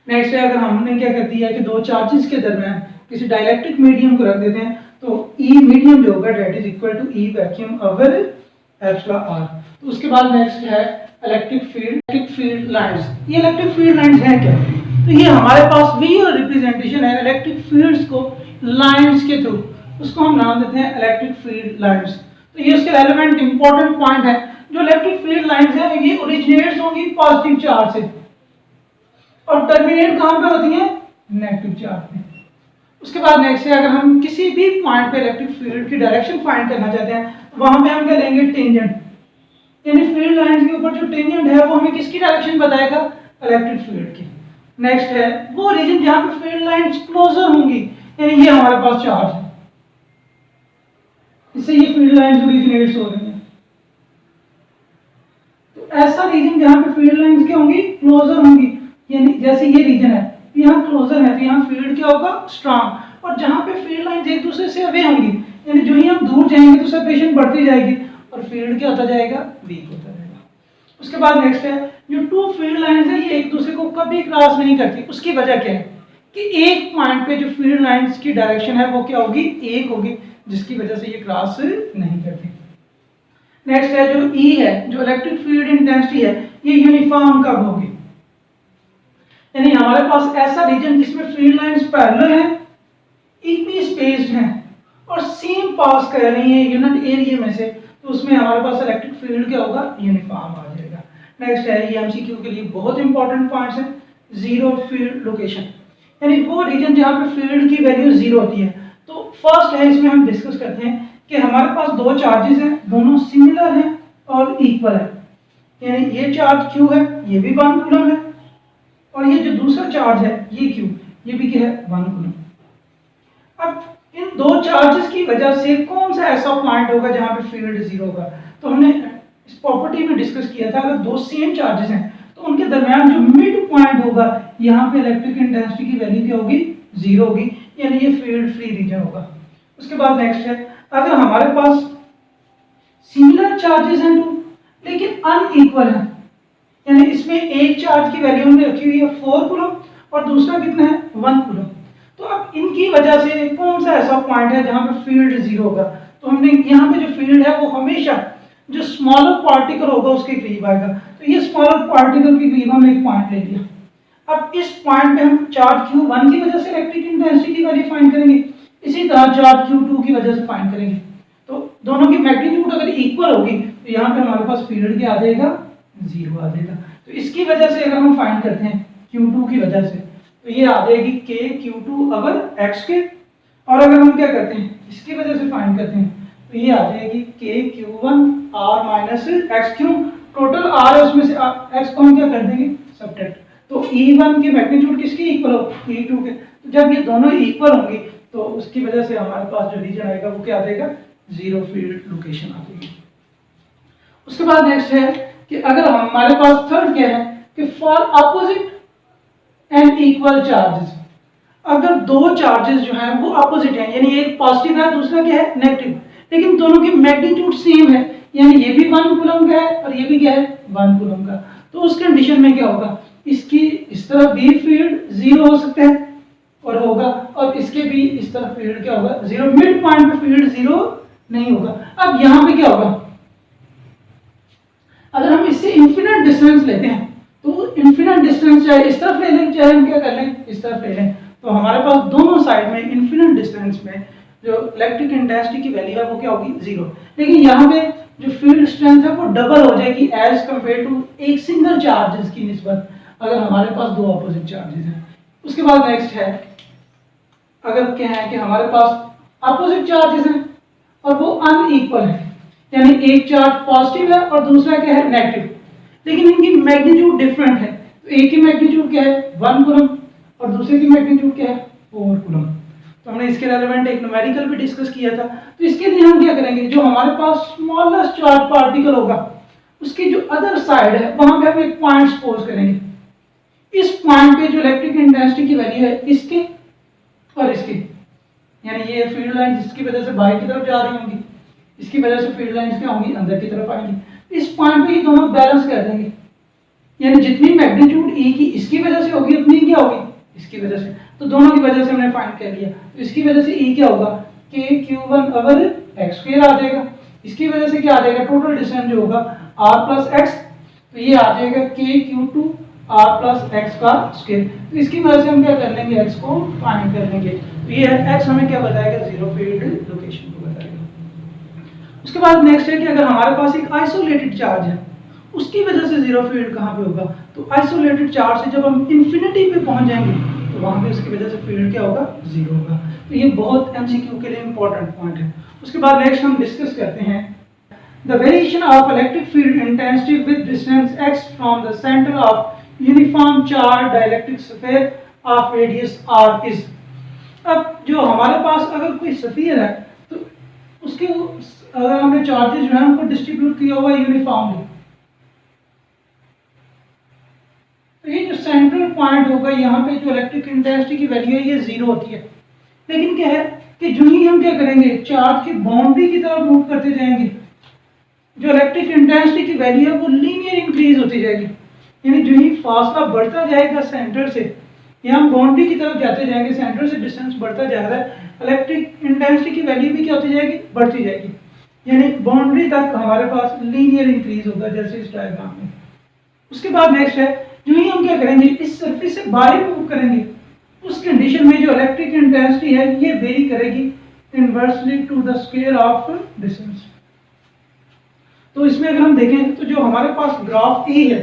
Speaker 1: नेक्स्ट है अगर हमने क्या कर दिया है कि दो चार्जेस के दरमियान किसी डाइलेक्ट्रिक मीडियम को रख देते हैं तो ई मीडियम जो होगा that is equal to E vacuum over epsilon R. तो उसके बाद नेक्स्ट है इलेक्ट्रिक फील्ड लाइंस। ये इलेक्ट्रिक फील्ड लाइंस है क्या? तो ये हमारे पास विजुअल रिप्रेजेंटेशन है इलेक्ट्रिक फील्ड्स को लाइंस के थ्रू, उसको हम नाम देते हैं इलेक्ट्रिक फील्ड लाइंस। तो ये उसके रेलेवेंट इंपॉर्टेंट पॉइंट है। जो इलेक्ट्रिक फील्ड लाइंस है ये ओरिजिनेट्स होंगी पॉजिटिव चार्ज से और टर्मिनेट कहां पे होती है? नेगेटिव चार्ज में। उसके बाद नेक्स्ट है अगर हम किसी भी पॉइंट पे इलेक्ट्रिक फील्ड की डायरेक्शन फाइंड करना चाहते हैं तो वहां पे हम क्या लेंगे? टेंजेंट। यानी फील्ड लाइंस के ऊपर जो टेंजेंट है वो हमें किसकी डायरेक्शन बताएगा? इलेक्ट्रिक फील्ड की। नेक्स्ट है वो रीजन जहां पे फील्ड लाइंस क्लोजर होंगी, यानी ये हमारे पास चार्ज है, इससे ये फील्ड लाइंस ओरिजिनेट्स हो रही हैं। तो ऐसा रीजन जहां पे फील्ड लाइंस क्या होंगी? क्लोजर होंगी। यानी जैसे ये रीजन है यहाँ क्लोजर है तो यहाँ फील्ड क्या होगा? स्ट्रांग। और जहां पे फील्ड लाइंस एक दूसरे से अवे होंगी, यानी जो ही हम दूर जाएंगे तो सेपरेशन बढ़ती जाएगी और फील्ड क्या होता जाएगा? वीक होता जाएगा। उसके बाद नेक्स्ट है जो टू फील्ड लाइंस है ये एक दूसरे को कभी क्रॉस नहीं करती। उसकी वजह क्या है? कि एक पॉइंट पे जो फील्ड लाइंस की डायरेक्शन है वो क्या होगी? एक होगी, जिसकी वजह से ये क्रॉस नहीं करती। नेक्स्ट है जो E है, जो इलेक्ट्रिक फील्ड इंटेंसिटी है, ये यूनिफॉर्म कब होगी? यानी हमारे पास ऐसा रीजन जिसमें फील्ड लाइंस पैरेलल हैं, इक्वली स्पेस्ड हैं और सेम पास कर रही हैं यूनिट एरिया में से, तो उसमें हमारे पास इलेक्ट्रिक फील्ड क्या होगा? यूनिफॉर्म आ जाएगा। नेक्स्ट है ये एमसीक्यू के लिए बहुत इंपॉर्टेंट पॉइंट्स है, जीरो फील्ड लोकेशन। यानी वो रीजन जहां पे फील्ड की वैल्यू जीरो होती है। तो फर्स्ट है इसमें हम डिस्कस करते हैं कि हमारे पास दो चार्जेस हैं, दोनों सिमिलर हैं और इक्वल है। यानी ये चार्ज Q है, ये भी 1 कूलम है, और ये जो दूसरा चार्ज है ये Q, ये भी क्या है? 1 कूलम। अब इन दो चार्जेस की वजह से कौन सा ऐसा पॉइंट होगा जहां पे फील्ड जीरो होगा? तो हमने इस प्रॉपर्टी में डिस्कस किया था, अगर दो सेम चार्जेस हैं तो उनके दरमियान जो मिड पॉइंट होगा यहाँ पे इलेक्ट्रिक इंटेंसिटी की वैल्यू क्या होगी, 0 होगी, यानी ये फील्ड फ्री रीजन होगा। उसके बाद नेक्स्ट है, अगर हमारे पास सिमिलर चार्जेस हैं टू लेकिन अनइक्वल है, यानी इसमें एक चार्ज की वैल्यू हमने रखी हुई है 4 कूलम और दूसरा कितना है 1 कूलम, तो अब इनकी वजह से कौन सा ऐसा पॉइंट है जहां पे फील्ड 0 होगा, तो हमने यहाँ पे जो फील्ड है वो हमेशा जो स्मॉलर पार्टिकल होगा उसके करीब आएगा, तो ये स्मॉलर पार्टिकल के करीब हमने एक पॉइंट ले लिया। अब इस पॉइंट पे हम चार्ज Q1 की वजह से इलेक्ट्रिक इंटेंसिटी की वैल्यू फाइंड करेंगे, इसी तरह चार्ज Q2 की वजह से फाइंड करेंगे। तो दोनों की मैग्नीट्यूड अगर इक्वल होगी तो यहाँ पे हमारे पास फील्ड क्या आ जाएगा, 0 आ जाएगा। तो इसकी वजह से अगर हम फाइंड करते हैं Q2 की वजह से तो ये आ जाएगी K Q2 अगर x के, और अगर हम क्या करते हैं इसकी वजह से फाइंड करते हैं तो ये आ जाएगी K Q1 R minus x, क्यों टोटल R है उसमें से x को हम क्या कर देंगे सबट्रैक्ट, तो E1 की मैग्नीट्यूड किसकी इक्वल हो, E2 के, तो जब ये दोनों इक्वल होंगे तो उसकी वजह से हमारे पास जो रीजन आएगा वो क्या आ जाएगा, 0 फील्ड लोकेशन आ जाएगी। उसके बाद नेक्स्ट है कि अगर हमारे पास थर्ड क्या है कि for opposite and equal charges, अगर दो चार्जेस जो हैं वो अपोजिट हैं, यानी एक पॉजिटिव है दूसरा क्या है नेगेटिव, लेकिन दोनों की मैग्नीट्यूड सेम है, यानी ये भी 1 कूलम का है और ये भी क्या है 1 कूलम का, तो उस कंडीशन में क्या होगा, इसकी इस तरफ भी फील्ड 0 हो सकता है और होगा, और इसके भी इस तरफ फील्ड क्या होगा 0, मिड पॉइंट पे फील्ड 0 नहीं होगा। अब यहाँ पे क्या होगा, अगर हम इससे इंफिनिट डिस्टेंस लेते हैं तो इंफिनिट डिस्टेंस चाहे इस तरफ ले लें चाहे हम क्या कर लें इस तरफ ले लें, तो हमारे पास दोनों साइड में इंफिनिट डिस्टेंस में जो इलेक्ट्रिक इंटेंसिटी की वैल्यू है वो क्या होगी 0, लेकिन यहाँ पे जो फील्ड स्ट्रेंथ है वो डबल हो जाएगी एज कंपेयर टू एक सिंगल चार्जेस की निस्बत, अगर हमारे पास दो अपोजिट चार्जेस हैं। उसके बाद नेक्स्ट है, अगर क्या है कि हमारे पास अपोजिट चार्जेस हैं और वो अनइक्वल है, यानी एक चार्ज पॉजिटिव है और दूसरा क्या है नेगेटिव, लेकिन इनकी मैग्नीट्यूड डिफरेंट है, तो एक की मैग्नीट्यूड क्या है 1 कूलम और दूसरे की मैग्नीट्यूड क्या है 4 कूलम, तो हमने इसके रेलेवेंट एक न्यूमेरिकल भी डिस्कस किया था। तो इसके लिए हम क्या करेंगे, जो हमारे पास स्मॉलेस्ट चार्ज पार्टिकल होगा उसकी जो अदर साइड है वहां पे हम एक पॉइंट सपोज करेंगे, इस पॉइंट पे जो इलेक्ट्रिक इंटेंसिटी की वैल्यू है इसके और इसके, यानी ये फील्ड लाइन जिसकी वजह से बाहर की तरफ जा रही होंगी, इसकी वजह से फील्ड लाइंस क्या होंगी अंदर की तरफ आएंगी, इस पॉइंट पे ये दोनों बैलेंस कर देंगे, यानी जितनी मैग्नीट्यूड E की इसकी वजह से होगी उतनी क्या होगी इसकी वजह से, तो दोनों की वजह से हमने फाइंड कर लिया, तो इसकी वजह से E क्या होगा K Q1 अवर x स्क्वायर आ जाएगा, इसकी वजह से क्या आ जाएगा टोटल डिस्टेंस जो होगा r प्लस x, तो ये आ जाएगा K Q2 r plus x का स्क्वायर, तो इसकी वजह से हम क्या कर लेंगे x को फाइंड कर लेंगे, तो ये x हमें क्या बताएगा 0 फील्ड लोकेशन को बताएगा। उसके बाद नेक्स्ट है कि अगर हमारे पास एक आइसोलेटेड चार्ज है उसकी वजह से 0 फील्ड कहाँ पे होगा, तो आइसोलेटेड चार्ज से जब हम इंफिनिटी पे पहुंच जाएंगे तो वहां पे उसकी वजह से फील्ड क्या होगा 0 होगा, तो ये बहुत एमसीक्यू के लिए इंपॉर्टेंट पॉइंट है। उसके बाद नेक्स्ट हम डिस्कस करते हैं the variation of electric field intensity with distance x from the centre of uniform charge dielectric sphere of radius r is. अब जो हमारे पास अगर कोई स्फीयर है तो उसके अगर हमने चार्जेस जो है उनको डिस्ट्रीब्यूट किया हुआ यूनिफॉर्मली, तो ये जो सेंट्रल पॉइंट होगा यहाँ पे जो इलेक्ट्रिक इंटेंसिटी की वैल्यू है ये 0 होती है, लेकिन क्या है कि जो ही हम क्या करेंगे चार्ज की बाउंड्री की तरफ मूव करते जाएंगे जो इलेक्ट्रिक इंटेंसिटी की वैल्यू है वो लीनियर इंक्रीज होती जाएगी, यानी जो ही फासला बढ़ता जाएगा सेंटर से या हम बाउंड्री की तरफ जाते जाएंगे, सेंटर से डिस्टेंस बढ़ता जा रहा है, इलेक्ट्रिक इंटेंसिटी की वैल्यू भी क्या होती जाएगी बढ़ती जाएगी, यानी बाउंड्री तक हमारे पास लीनियर इंक्रीज होगा जैसे इस डायग्राम में। उसके बाद नेक्स्ट है जो ही हम क्या करेंगे इस सरफेस से बाहर मूव करेंगे उस कंडीशन में जो इलेक्ट्रिक इंटेंसिटी है ये वेरी करेगी inversely to the square of distance. तो इसमें अगर हम देखें तो जो हमारे पास ग्राफ E है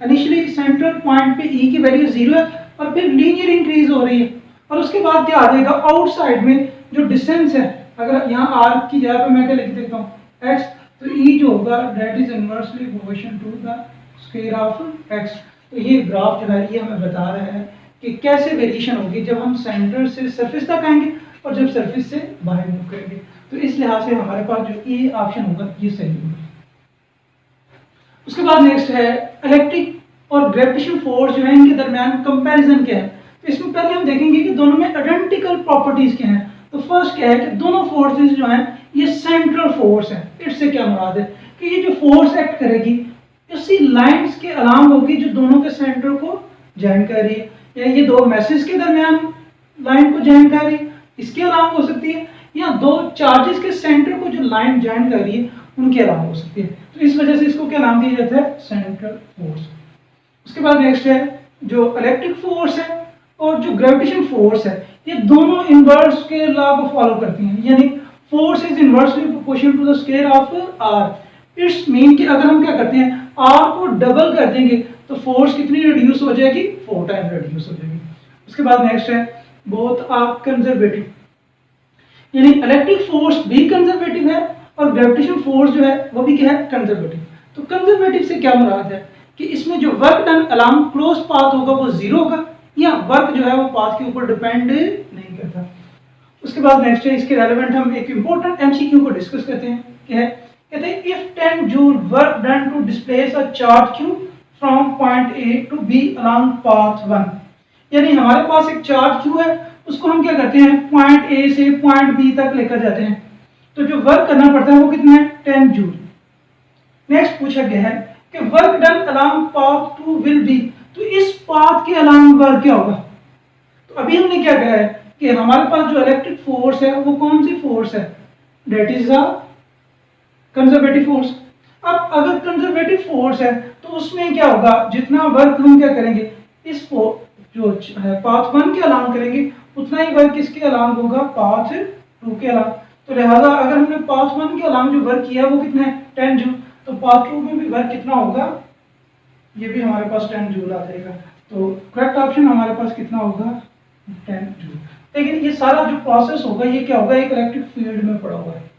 Speaker 1: इनिशियली सेंट्रल पॉइंट पे E की वैल्यू 0 है और फिर लीनियर इंक्रीज हो रही है, और उसके बाद क्या आ जाएगा आउटसाइड में जो डिस्टेंस है, अगर यहाँ r की जगह पे मैं क्या लिख देता हूँ x, तो E जो होगा that is inversely proportional to the square of x। तो ये ग्राफ जो है ये हमें बता रहा है कि कैसे वेरिएशन होगी जब हम सेंटर से सरफेस तक आएंगे और जब सरफेस से बाहर मूव करेंगे, तो इस लिहाज से हमारे पास जो ए ऑप्शन होगा ये सही होगा। उसके बाद नेक्स्ट है इलेक्ट्रिक और ग्रेविटेशन फोर्स जो है इनके दरमियान कंपैरिजन क्या है। तो इसमें पहले हम देखेंगे कि दोनों में आइडेंटिकल प्रॉपर्टीज क्या हैं। तो फर्स्ट क्या है कि दोनों फोर्सेस जो हैं ये सेंट्रल फोर्स है। इससे क्या मुराद है कि ये जो फोर्स एक्ट करेगी इसी लाइंस के अलांग होगी जो दोनों के सेंटर को ज्वाइन कर रही है, या ये दो मैसेज के दरमियान लाइन को ज्वाइन कर रही है इसके अलांग हो सकती है, या दो चार्जेस के सेंटर को जो लाइन ज्वाइन कर रही है उनके अलांग हो सकती है। तो इस वजह से इसको क्या नाम दिया जाता है, सेंट्रल फोर्स। उसके बाद नेक्स्ट है जो इलेक्ट्रिक फोर्स है और जो ग्रेविटेशन फोर्स है ये दोनों इनवर्स के लॉ को फॉलो करती हैं, यानी force is inversely proportional to the square of R. It's mean कि अगर हम क्या करते हैं आर को डबल कर देंगे तो फोर्स कितनी रिड्यूस हो जाएगी, 4 टाइम रिड्यूस हो जाएगी। उसके बाद नेक्स्ट है बोथ आर कंजर्वेटिव, यानी इलेक्ट्रिक फोर्स भी कंजर्वेटिव है और ग्रेविटेशन फोर्स जो है वो भी क्या है, कंजर्वेटिव। तो कंजर्वेटिव से क्या मुराद है कि इसमें जो work done along close path होगा वो जीरो होगा, या वर्क जो है वो पाथ के ऊपर डिपेंड नहीं करता। उसके बाद नेक्स्ट है इसके रेलेवेंट हम एक इंपॉर्टेंट एमसीक्यू को डिस्कस करते हैं। क्या है, कहते हैं if 10 joule work done to displace a charge q from point A to B along path 1, यानी हमारे पास एक चार्ज q है उसको हम क्या करते हैं पॉइंट A से पॉइंट B तक लेकर जाते हैं, तो जो वर्क करना पड़ता है वो कितना है 10 जूल। नेक्स्ट पूछा गया है कि work done along path 2 will be, तो इस पाथ के अलोंग वर्क क्या होगा। तो अभी हमने क्या कहा है कि हमारे पास जो इलेक्ट्रिक फोर्स है वो कौन सी फोर्स है, that is a conservative force. अब अगर कंजर्वेटिव फोर्स है तो उसमें क्या होगा, जितना वर्क हम क्या करेंगे इस जो है पाथ 1 के अलांग करेंगे उतना ही वर्क किसके अलांग होगा, पाथ 2 के अलांग। तो लिहाजा अगर हमने पाथ 1 के अलांग जो वर्क किया वो कितना है 10 जूल, तो पाथ 2 में भी वर्क कितना होगा, ये भी हमारे पास 10 जूल आ जाएगा। तो करेक्ट ऑप्शन हमारे पास कितना होगा 10 जूल। लेकिन ये सारा जो प्रोसेस होगा ये क्या होगा, एक इलेक्ट्रिक फील्ड में पड़ा हुआ है।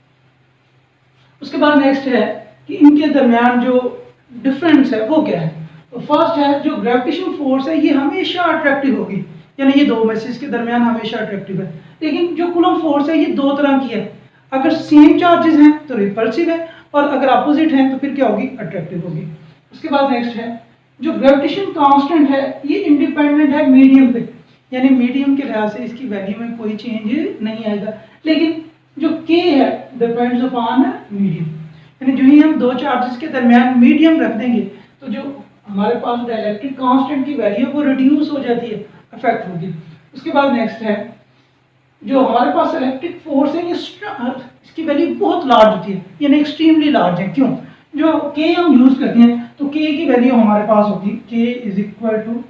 Speaker 1: उसके बाद नेक्स्ट है कि इनके दरमियान जो डिफरेंस है वो क्या है। तो फर्स्ट है जो ग्रेविटेशन फोर्स है ये हमेशा अट्रैक्टिव होगी, यानी ये दो मैसेज के दरमियान हमेशा अट्रैक्टिव है। लेकिन जो कूलम्ब फोर्स है ये दो तरह की है, अगर सेम चार्जेस हैं तो रिपल्सिव है और अगर अपोजिट हैं तो फिर क्या होगी, अट्रैक्टिव होगी। उसके बाद नेक्स्ट है जो ग्रेविटेशन कांस्टेंट है ये इंडिपेंडेंट है मीडियम पे, यानी मीडियम के लिहाज से इसकी वैल्यू में कोई चेंज नहीं आएगा। लेकिन जो k है डिपेंड्स अपॉन मीडियम, यानी जो ही हम दो चार्जेस के दरमियान मीडियम रख देंगे तो जो हमारे पास इलेक्ट्रिक कांस्टेंट की वैल्यू वो रिड्यूस हो जाती है, अफेक्ट होगी। उसके बाद नेक्स्ट है जो हमारे पास इलेक्ट्रिक फोर्स है ये इसकी वैल्यू बहुत लार्ज होती है, यानी एक्सट्रीमली लार्ज है। क्यों, जो k हम यूज करते हैं तो k की वैल्यू हमारे पास होगी k is equal to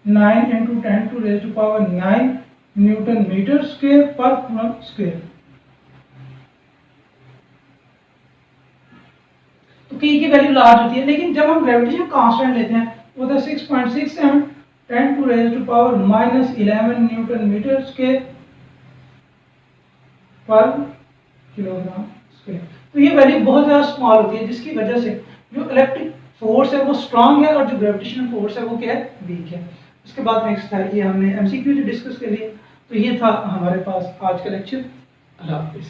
Speaker 1: 9 × 10⁻⁹ newton metre square per coulomb square. तो k की वैल्यू लार्ज होती है, लेकिन जब हम ग्रेविटेशन कांस्टेंट लेते हैं वो था 6.67 10⁻⁻11 न्यूटन मीटर स्क्वायर पर किलोग्राम स्क्वायर। तो ये वैल्यू बहुत ज़्यादा स्मॉल होती है जिसकी वजह से जो इलेक्ट्रिक फोर्स है वो स्ट्रांग है और जो ग्रेविटेशनल फोर्स है वो क्या है, वीक है। उसके बाद नेक्स्ट था ये हमने एमसीक्यू जो डिस्कस कर लिया। तो ये था हमारे पास आज का लेक्चर। अल्लाह हाफिज़।